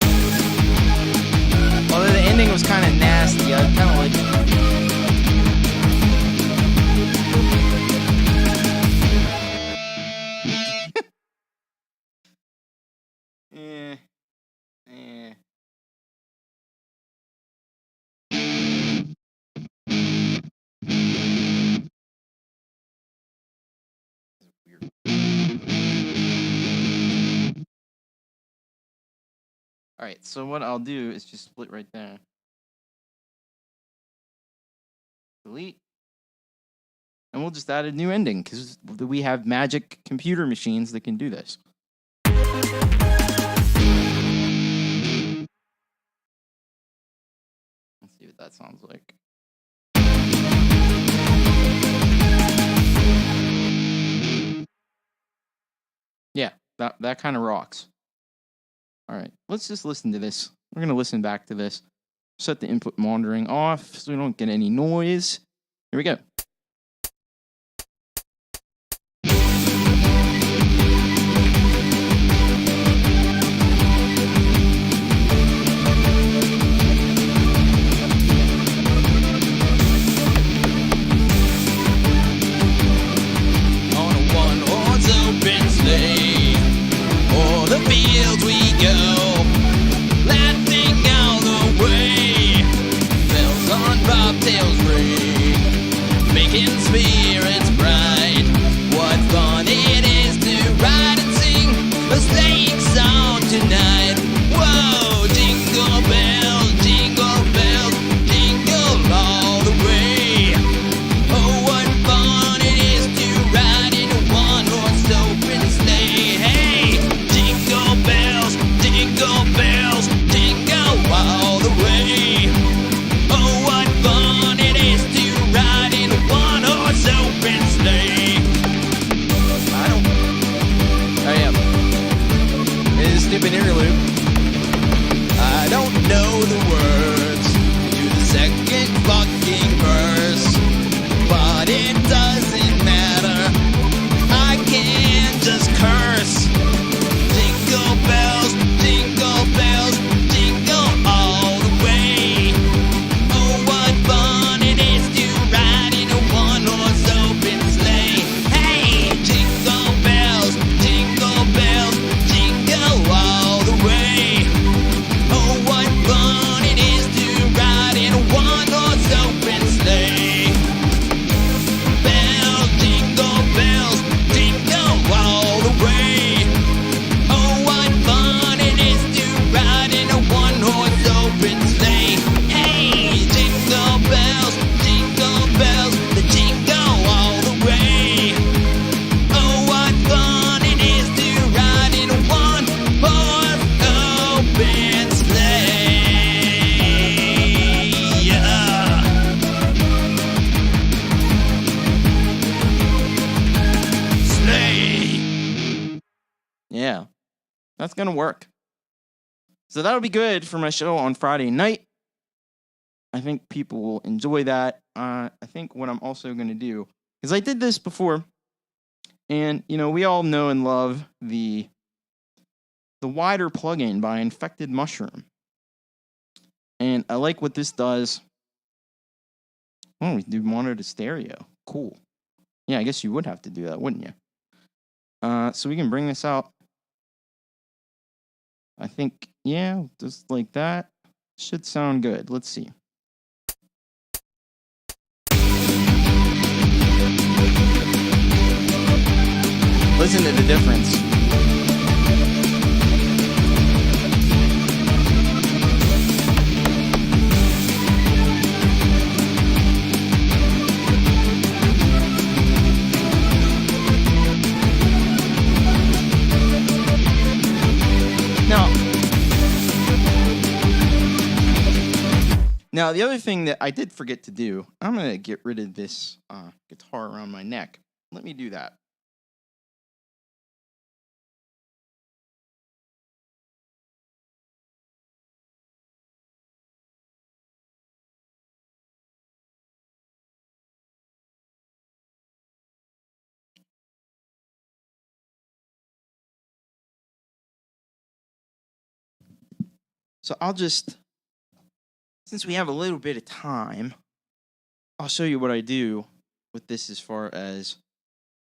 Although the ending was kind of nasty, I kind of like it. All right, so what I'll do is just split right there. Delete. And we'll just add a new ending because we have magic computer machines that can do this. Let's see what that sounds like. Yeah, that kind of rocks. All right, let's just listen to this. We're going to listen back to this. Set the input monitoring off so we don't get any noise. Here we go. On a one-horse open sleigh, o'er the fields we go, laughing all the way. making spirits bright. What fun it is to ride and sing a sleighing song tonight. Whoa, jingle bells, jingle bells, jingle all the way. Oh, what fun it is to ride in a one-horse open sleigh. Hey, jingle bells, jingle all the way. Oh, what fun it is to ride in a one-horse open sleigh. It is a stupid interlude. I don't know the words to the second fucking verse, but it doesn't matter. I can just curse. Jingle bells, jingle bells, jingle all the way. Oh, what fun it is to ride in a one-horse open sleigh. Hey, jingle bells, jingle all the way. Oh, what fun it is to ride in a one-horse open sleigh. Bells, jingle all the way. Oh, what fun it is to ride in a one-horse open sleigh. Hey, jingle bells, the jingle all the way. Oh, what fun it is to ride in a one-horse open sleigh. Yeah. Sleigh. Yeah. That's going to work. So that'll be good for my show on Friday night. I think people will enjoy that. I think what I'm also going to do, because I did this before, and, you know, we all know and love the wider plugin by Infected Mushroom. And I like what this does. Oh, we do mono to stereo. Cool. Yeah, I guess you would have to do that, wouldn't you? So we can bring this out. I think, yeah, just like that. Should sound good. Let's see. Listen to the difference. Now, the other thing that I did forget to do, I'm going to get rid of this guitar around my neck. Let me do that. So I'll just, since we have a little bit of time, I'll show you what I do with this as far as,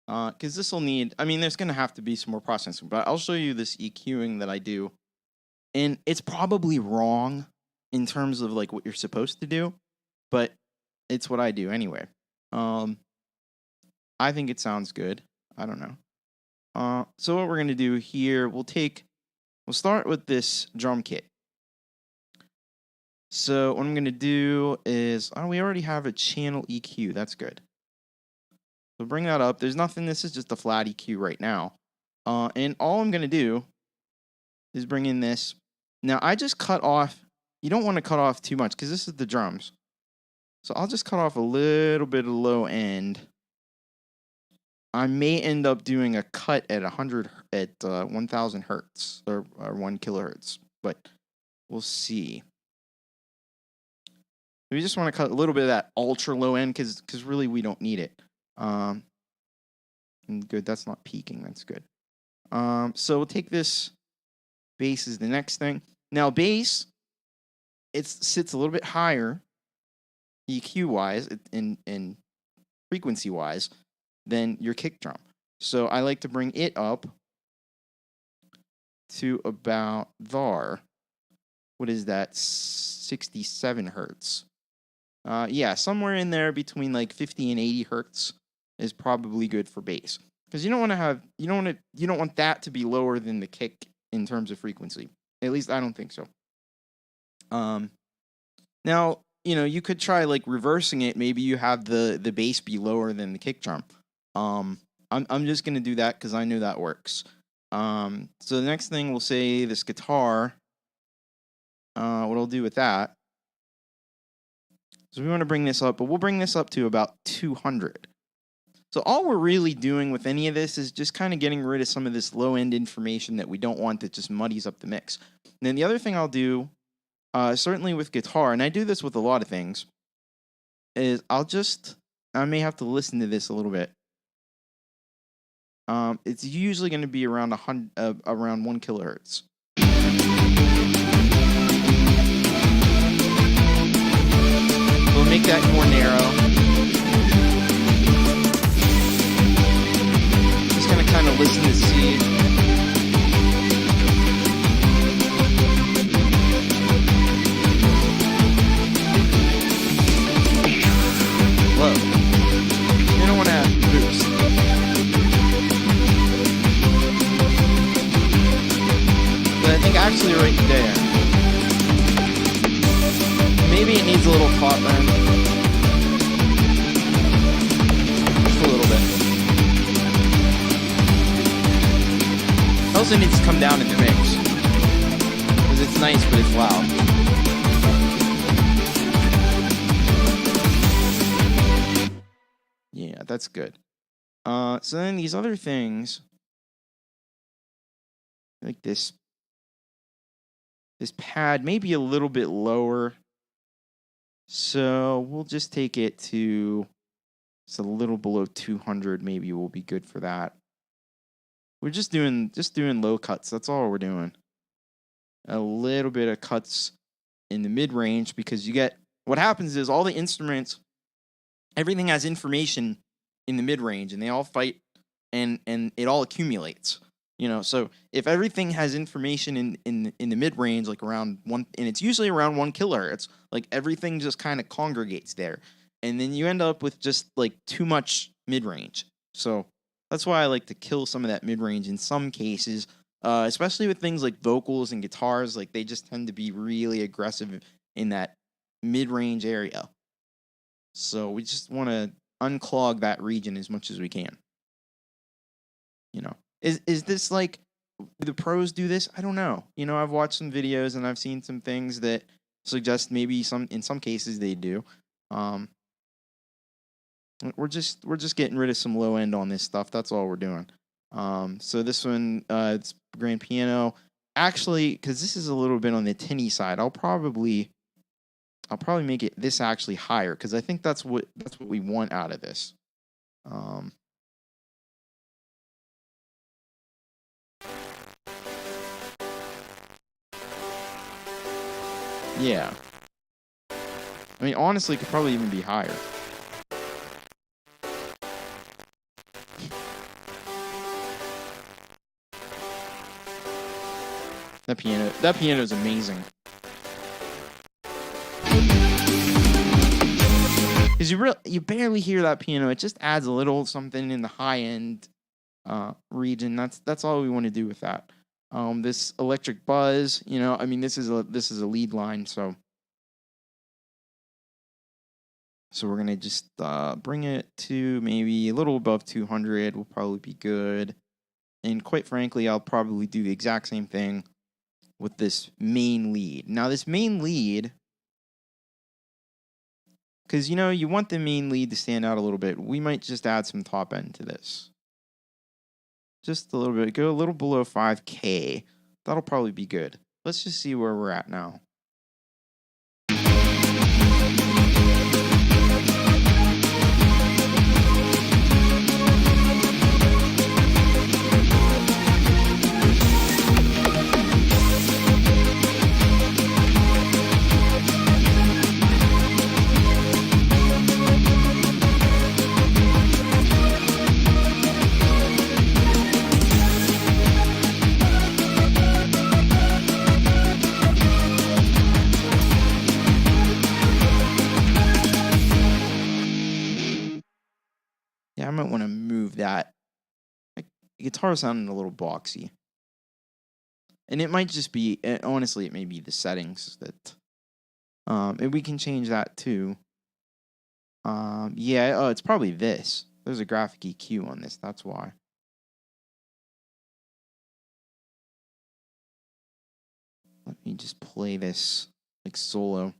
because this will need, I mean, there's going to have to be some more processing, but I'll show you this EQing that I do. And it's probably wrong in terms of like what you're supposed to do, but it's what I do anyway. I think it sounds good. I don't know. So what we're going to do here, we'll start with this drum kit. So what I'm going to do is, we already have a channel EQ. That's good. So bring that up. There's nothing. This is just a flat EQ right now. And all I'm going to do is bring in this. Now, I just cut off. You don't want to cut off too much because this is the drums. So I'll just cut off a little bit of the low end. I may end up doing a cut at 1,000 hertz or 1 kilohertz, but we'll see. We just want to cut a little bit of that ultra low end because really we don't need it. And good, that's not peaking. That's good. So we'll take this. Bass is the next thing. Now bass, it sits a little bit higher, EQ wise and frequency wise, than your kick drum. So I like to bring it up to about there. What is that? 67 hertz. Yeah, somewhere in there between like 50 and 80 hertz is probably good for bass. Because you don't want that to be lower than the kick in terms of frequency. At least I don't think so. Now, you could try like reversing it. Maybe you have the bass be lower than the kick drum. I'm just gonna do that because I know that works. So the next thing we'll say this guitar. What I'll do with that. So we want to bring this up, but we'll bring this up to about 200. So all we're really doing with any of this is just kind of getting rid of some of this low-end information that we don't want that just muddies up the mix. And then the other thing I'll do, certainly with guitar, and I do this with a lot of things, is I may have to listen to this a little bit. It's usually going to be around 1 kilohertz. We'll make that more narrow. Just gonna kind of listen to see. Low. You don't want to have boost. But I think actually right there. Maybe it needs a little top end. Just a little bit. It also needs to come down in the mix. Because it's nice, but it's loud. Yeah, that's good. So then these other things, like this pad, maybe a little bit lower. So we'll just take it to it's a little below 200. Maybe we'll be good for that. We're just doing low cuts. That's all we're doing. A little bit of cuts in the mid range because what happens is all the instruments, everything has information in the mid range, and they all fight, and it all accumulates. So if everything has information in the mid range, like around 1, and it's usually around 1 kilohertz, like everything just kind of congregates there, and then you end up with just like too much mid range. So that's why I like to kill some of that mid range in some cases, especially with things like vocals and guitars. Like they just tend to be really aggressive in that mid range area. So we just want to unclog that region as much as we can. Is this like, do the pros do this? I don't know. I've watched some videos and I've seen some things that suggest maybe in some cases they do. We're just getting rid of some low end on this stuff. That's all we're doing. So this one, it's grand piano. Actually, because this is a little bit on the tinny side, I'll probably make it this actually higher because I think that's what we want out of this. Yeah. I mean, honestly, it could probably even be higher. That piano is amazing. Because you barely hear that piano. It just adds a little something in the high end region. That's all we want to do with that. This electric buzz, I mean, this is a lead line, so we're gonna just bring it to maybe a little above 200. Will probably be good. And quite frankly, I'll probably do the exact same thing with this main lead. Now, this main lead, because you want the main lead to stand out a little bit. We might just add some top end to this. Just a little bit. Go a little below 5K. That'll probably be good. Let's just see where we're at now. I might want to move that. The guitar sounding a little boxy. And it might just be, honestly, it may be the settings that, and we can change that too. Yeah, it's probably this. There's a graphic EQ on this, that's why. Let me just play this like solo.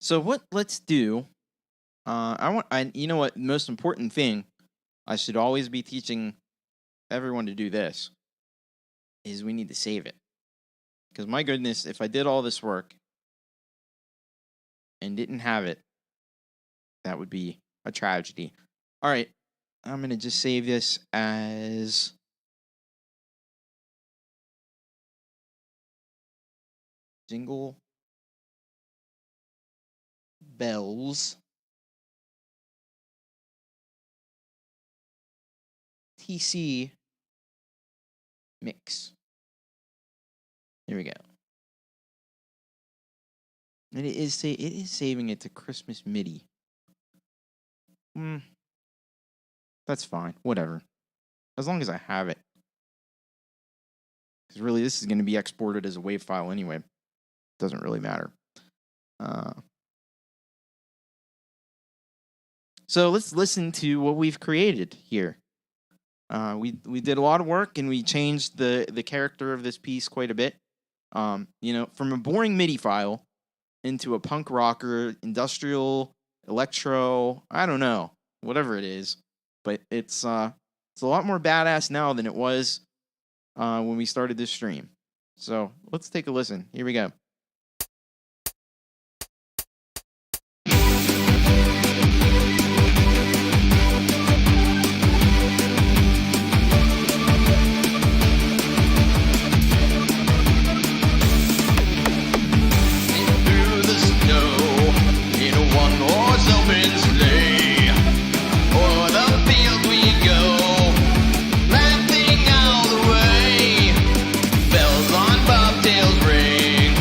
So let's do, you know what, the most important thing I should always be teaching everyone to do this is we need to save it. Because my goodness, if I did all this work and didn't have it, that would be a tragedy. All right, I'm going to just save this as Jingle Bells TC mix. There we go. And it is saving it to Christmas Midi. That's fine. Whatever. As long as I have it. Because really, this is going to be exported as a WAV file anyway. Doesn't really matter. So let's listen to what we've created here. We did a lot of work, and we changed the character of this piece quite a bit. From a boring MIDI file into a punk rocker, industrial, electro, I don't know, whatever it is. But it's a lot more badass now than it was when we started this stream. So let's take a listen. Here we go. Bells on bobtails ring.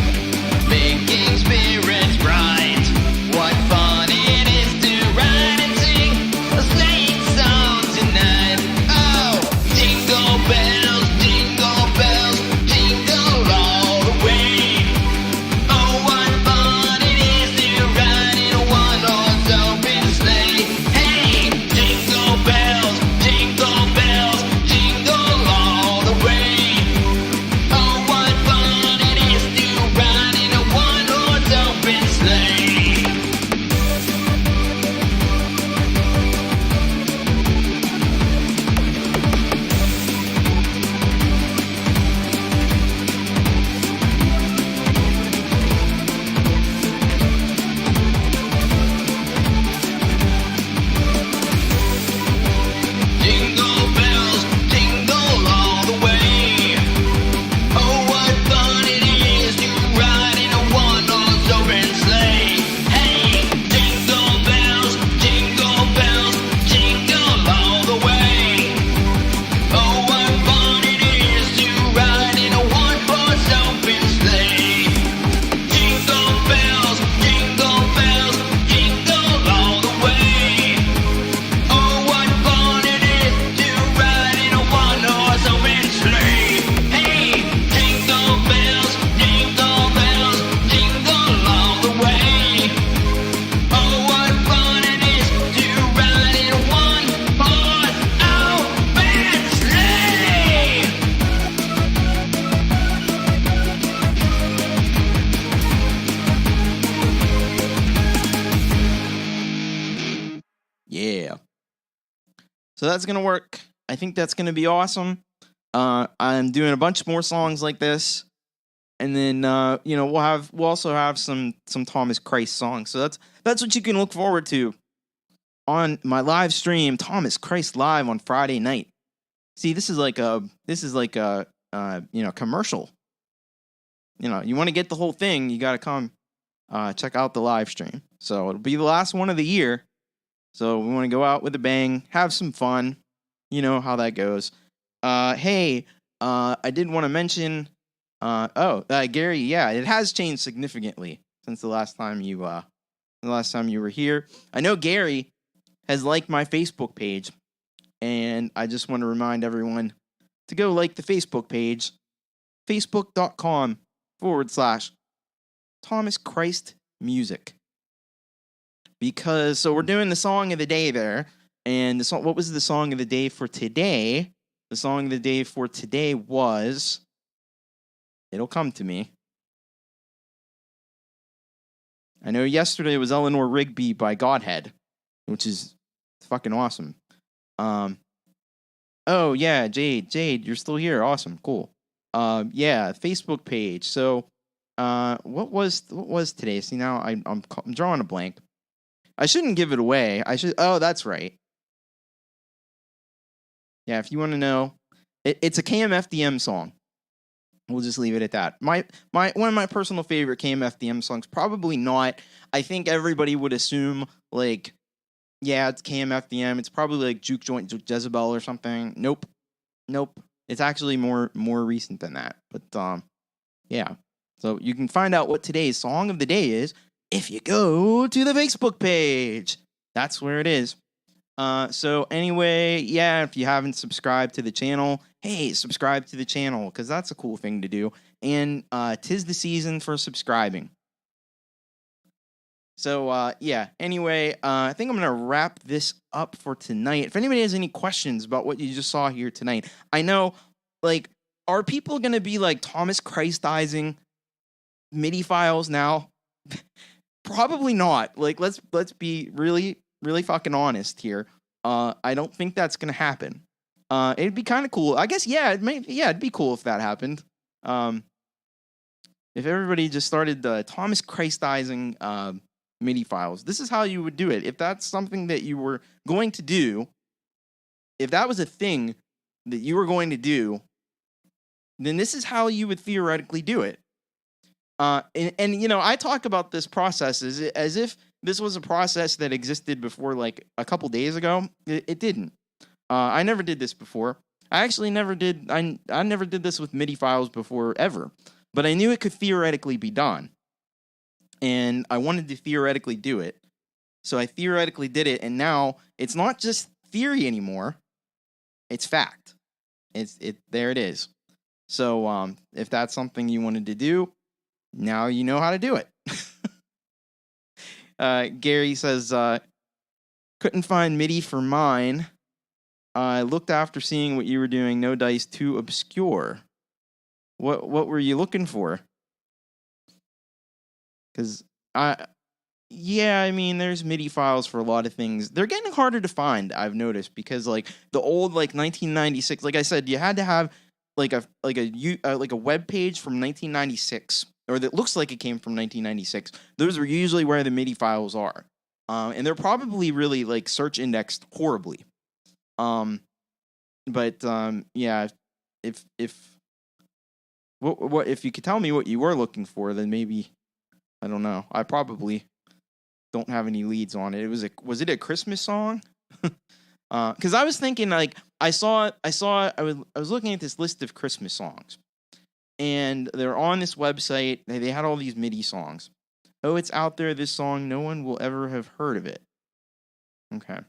So that's gonna work. I think that's gonna be awesome. I'm doing a bunch more songs like this, and then we'll also have some Thomas Christ songs. So that's what you can look forward to on my live stream, Thomas Christ Live on Friday night. See, this is like a commercial. You want to get the whole thing, you got to come check out the live stream. So it'll be the last one of the year. So we want to go out with a bang, have some fun. You know how that goes. Hey, I did want to mention. Gary, yeah, it has changed significantly since the last time you were here. I know Gary has liked my Facebook page, and I just want to remind everyone to go like the Facebook page, facebook.com/Thomas Christ Music. Because we're doing the song of the day there, and what was the song of the day for today? The song of the day for today was, it'll come to me. I know yesterday was Eleanor Rigby by Godhead, which is fucking awesome. Oh yeah, Jade, you're still here. Awesome, cool. Yeah, Facebook page. So, what was today? See, now I'm drawing a blank. I shouldn't give it away. Oh, that's right. Yeah, if you want to know, it's a KMFDM song. We'll just leave it at that. My one of my personal favorite KMFDM songs, probably not. I think everybody would assume like, yeah, it's KMFDM. It's probably like Juke Joint Jezebel or something. Nope. It's actually more recent than that. But yeah. So you can find out what today's song of the day is if you go to the Facebook page. That's where it is. So anyway, yeah, if you haven't subscribed to the channel, hey, subscribe to the channel, because that's a cool thing to do. And 'tis the season for subscribing. So, yeah, anyway, I think I'm going to wrap this up for tonight. If anybody has any questions about what you just saw here tonight, I know, like, are people going to be, like, Thomas Christ-izing MIDI files now? Probably not. Like, let's be really, really fucking honest here. I don't think that's going to happen. It'd be kind of cool. I guess, yeah, it'd be cool if that happened. If everybody just started the Thomas Christ-izing MIDI files. This is how you would do it. If that's something that you were going to do, if that was a thing that you were going to do, then this is how you would theoretically do it. And I talk about this process as if this was a process that existed before, like a couple days ago. It didn't. I never did this before. I actually never did. I never did this with MIDI files before ever, but I knew it could theoretically be done. And I wanted to theoretically do it. So I theoretically did it, and now it's not just theory anymore. It's fact. There it is. So if that's something you wanted to do, now you know how to do it. Gary says, couldn't find MIDI for mine. I looked after seeing what you were doing. No dice, too obscure. What were you looking for? Because there's MIDI files for a lot of things. They're getting harder to find, I've noticed, because like the old 1996, like I said, you had to have like a web page from 1996, or that looks like it came from 1996. Those are usually where the MIDI files are, and they're probably really like search indexed horribly. Yeah, if you could tell me what you were looking for, then maybe. I don't know. I probably don't have any leads on it. Was it a Christmas song? Because I was thinking, like, I was looking at this list of Christmas songs, and they're on this website. They had all these MIDI songs. Oh, it's out there. This song, no one will ever have heard of it. Okay.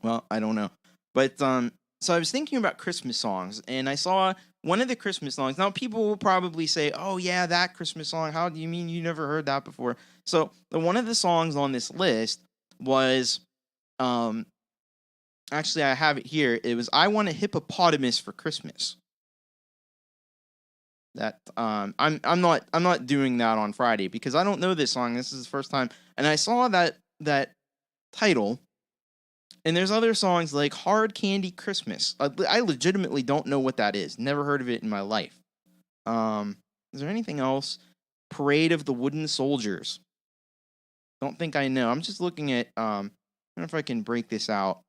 Well, I don't know, but so I was thinking about Christmas songs, and I saw one of the Christmas songs. Now, people will probably say, oh, yeah, that Christmas song. How do you mean you never heard that before? So, one of the songs on this list was, actually, I have it here. It was, I Want a Hippopotamus for Christmas. That, I'm not doing that on Friday, because I don't know this song. This is the first time. And I saw that title, And there's other songs like Hard Candy Christmas. I legitimately don't know what that is. Never heard of it in my life. Is there anything else? Parade of the Wooden Soldiers. Don't think I know. I'm just looking at, I don't know if I can break this out.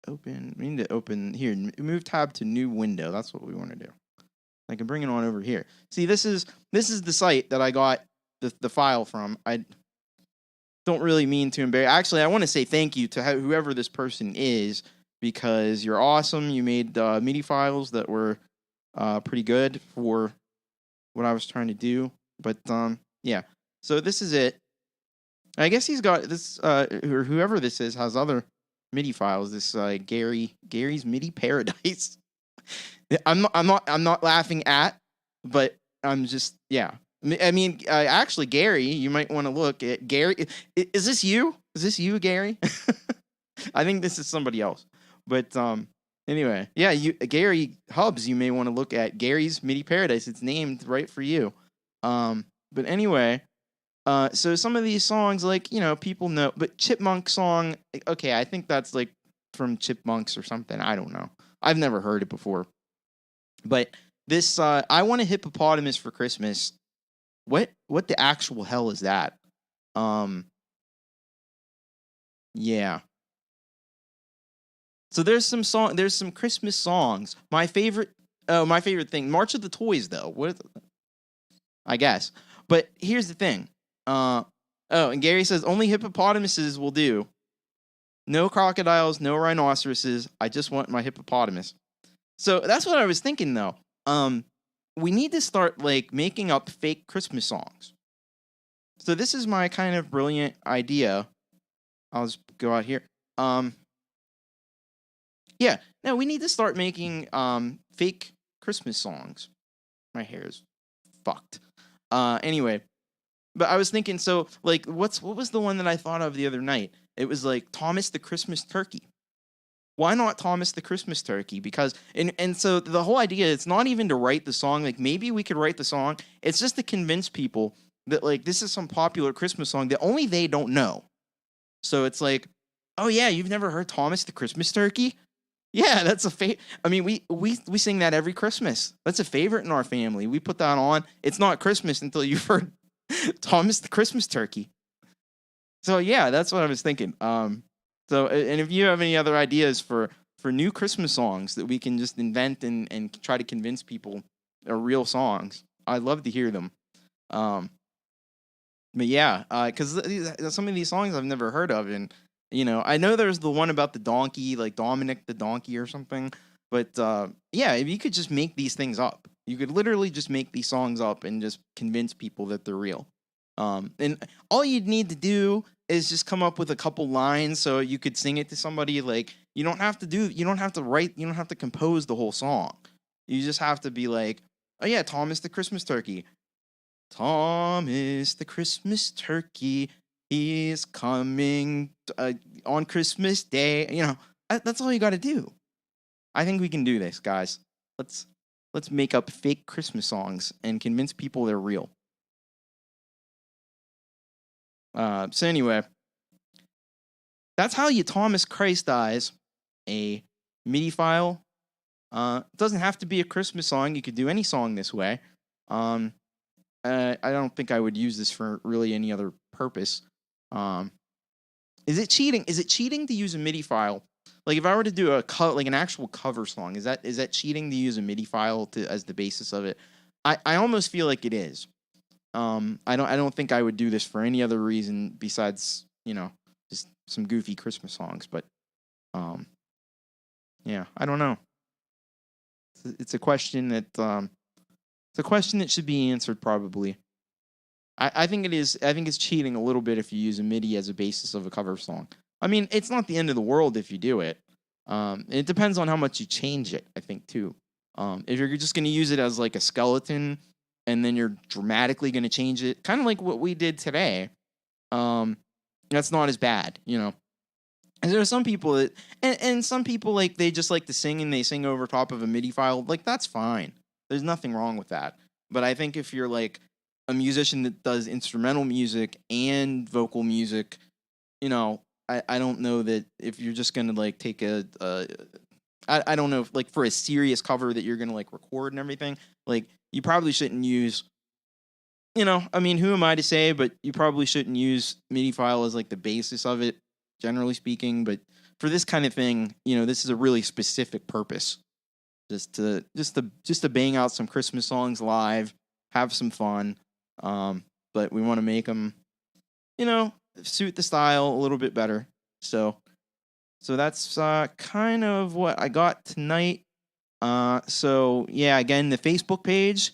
Open. We need to open here. Move tab to new window. That's what we want to do. I can bring it on over here. See, this is the site that I got the file from. I don't really mean to embarrass. Actually, I want to say thank you to whoever this person is, because you're awesome. You made MIDI files that were pretty good for what I was trying to do. But yeah. So this is it. I guess he's got this, or whoever this is has other MIDI files. This Gary's MIDI Paradise. I'm not laughing at, but I'm just, yeah. I mean, actually, Gary, you might want to look at Gary. Is this you? Is this you, Gary? I think this is somebody else. But anyway, yeah, Gary Hubs, you may want to look at Gary's MIDI Paradise. It's named right for you. But anyway, so some of these songs, like, people know, but Chipmunk song, okay, I think that's like from Chipmunks or something. I don't know. I've never heard it before. But this, I Want a Hippopotamus for Christmas. What the actual hell is that? Yeah. So there's some Christmas songs. My favorite thing, March of the Toys, though. I guess. But here's the thing. And Gary says only hippopotamuses will do. No crocodiles, no rhinoceroses. I just want my hippopotamus. So that's what I was thinking, though. We need to start like making up fake Christmas songs. So this is my kind of brilliant idea. I'll just go out here. Yeah. No, we need to start making fake Christmas songs. My hair is fucked. Anyway, but I was thinking, so like, what was the one that I thought of the other night? It was like Thomas the Christmas Turkey. Why not Thomas the Christmas Turkey? Because, and so the whole idea, it's not even to write the song. Like, maybe we could write the song. It's just to convince people that, like, this is some popular Christmas song that only they don't know. So it's like, oh yeah, you've never heard Thomas the Christmas Turkey? Yeah, that's I mean, we sing that every Christmas. That's a favorite in our family. We put that on. It's not Christmas until you've heard Thomas the Christmas Turkey. So yeah, that's what I was thinking. So, and if you have any other ideas for new Christmas songs that we can just invent and try to convince people are real songs, I'd love to hear them. But yeah, because some of these songs I've never heard of, and I know there's the one about the donkey, like Dominic the donkey or something. But yeah, if you could just make these things up, you could literally just make these songs up and just convince people that they're real. And all you'd need to do is just come up with a couple lines so you could sing it to somebody. Like, you don't have to compose the whole song. You just have to be like, oh yeah, Thomas the Christmas Turkey. Thomas the Christmas Turkey, he's coming on Christmas Day. That's all you got to do. I think we can do this, guys. Let's make up fake Christmas songs and convince people they're real. So anyway, that's how you Thomas Christ-ize a MIDI file. It doesn't have to be a Christmas song. You could do any song this way. I don't think I would use this for really any other purpose. Is it cheating? Is it cheating to use a MIDI file? Like, if I were to do like an actual cover song, is that cheating to use a MIDI file as the basis of it? I almost feel like it is. I don't think I would do this for any other reason besides, just some goofy Christmas songs. But, yeah, I don't know. It's a question that, should be answered probably. I think it is. I think it's cheating a little bit if you use a MIDI as a basis of a cover song. I mean, it's not the end of the world if you do it. It depends on how much you change it, I think, too. If you're just going to use it as like a skeleton, and then you're dramatically going to change it, kind of like what we did today, that's not as bad, And there are some people that, and some people, like, they just like to sing and they sing over top of a MIDI file. Like, that's fine. There's nothing wrong with that. But I think if you're like a musician that does instrumental music and vocal music, I don't know that if you're just gonna like take I don't know if, like, for a serious cover that you're gonna like record and everything, like, you probably shouldn't use, I mean, who am I to say, but you probably shouldn't use MIDI file as like the basis of it, generally speaking. But for this kind of thing, this is a really specific purpose, just to bang out some Christmas songs live, have some fun. But we want to make them, suit the style a little bit better. So that's kind of what I got tonight. So yeah, again, the Facebook page,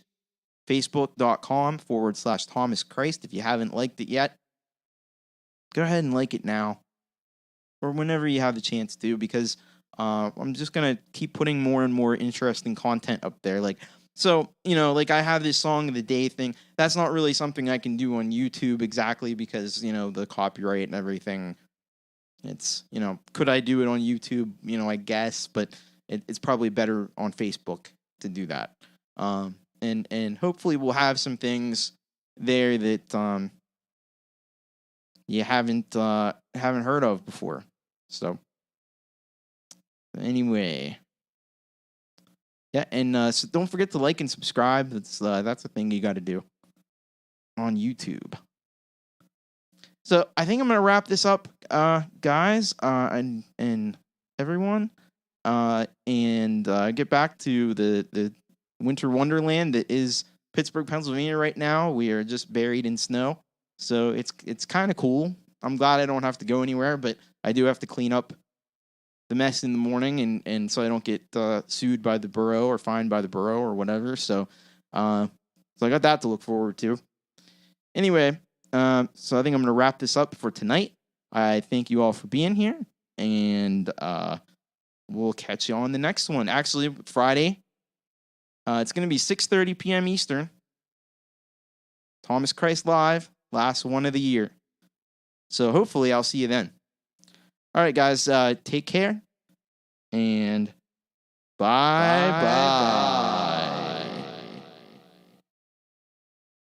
facebook.com/Thomas Christ. If you haven't liked it yet, go ahead and like it now, or whenever you have the chance to, because I'm just gonna keep putting more and more interesting content up there. Like, so, like, I have this song of the day thing. That's not really something I can do on YouTube exactly because, the copyright and everything. It's, could I do it on YouTube? I guess, but it's probably better on Facebook to do that. And hopefully we'll have some things there that you haven't heard of before. So anyway, yeah, and so don't forget to like and subscribe. That's a thing you got to do on YouTube. So I think I'm gonna wrap this up, guys, and everyone, and get back to the winter wonderland that is Pittsburgh, Pennsylvania. Right now, we are just buried in snow, so it's kind of cool. I'm glad I don't have to go anywhere, but I do have to clean up the mess in the morning, and so I don't get sued by the borough or fined by the borough or whatever. So I got that to look forward to. Anyway. So I think I'm going to wrap this up for tonight. I thank you all for being here, and we'll catch you on the next one. Actually, Friday, it's going to be 6:30 p.m. Eastern. Thomas Christ Live, last one of the year. So hopefully I'll see you then. All right, guys, take care, and bye-bye.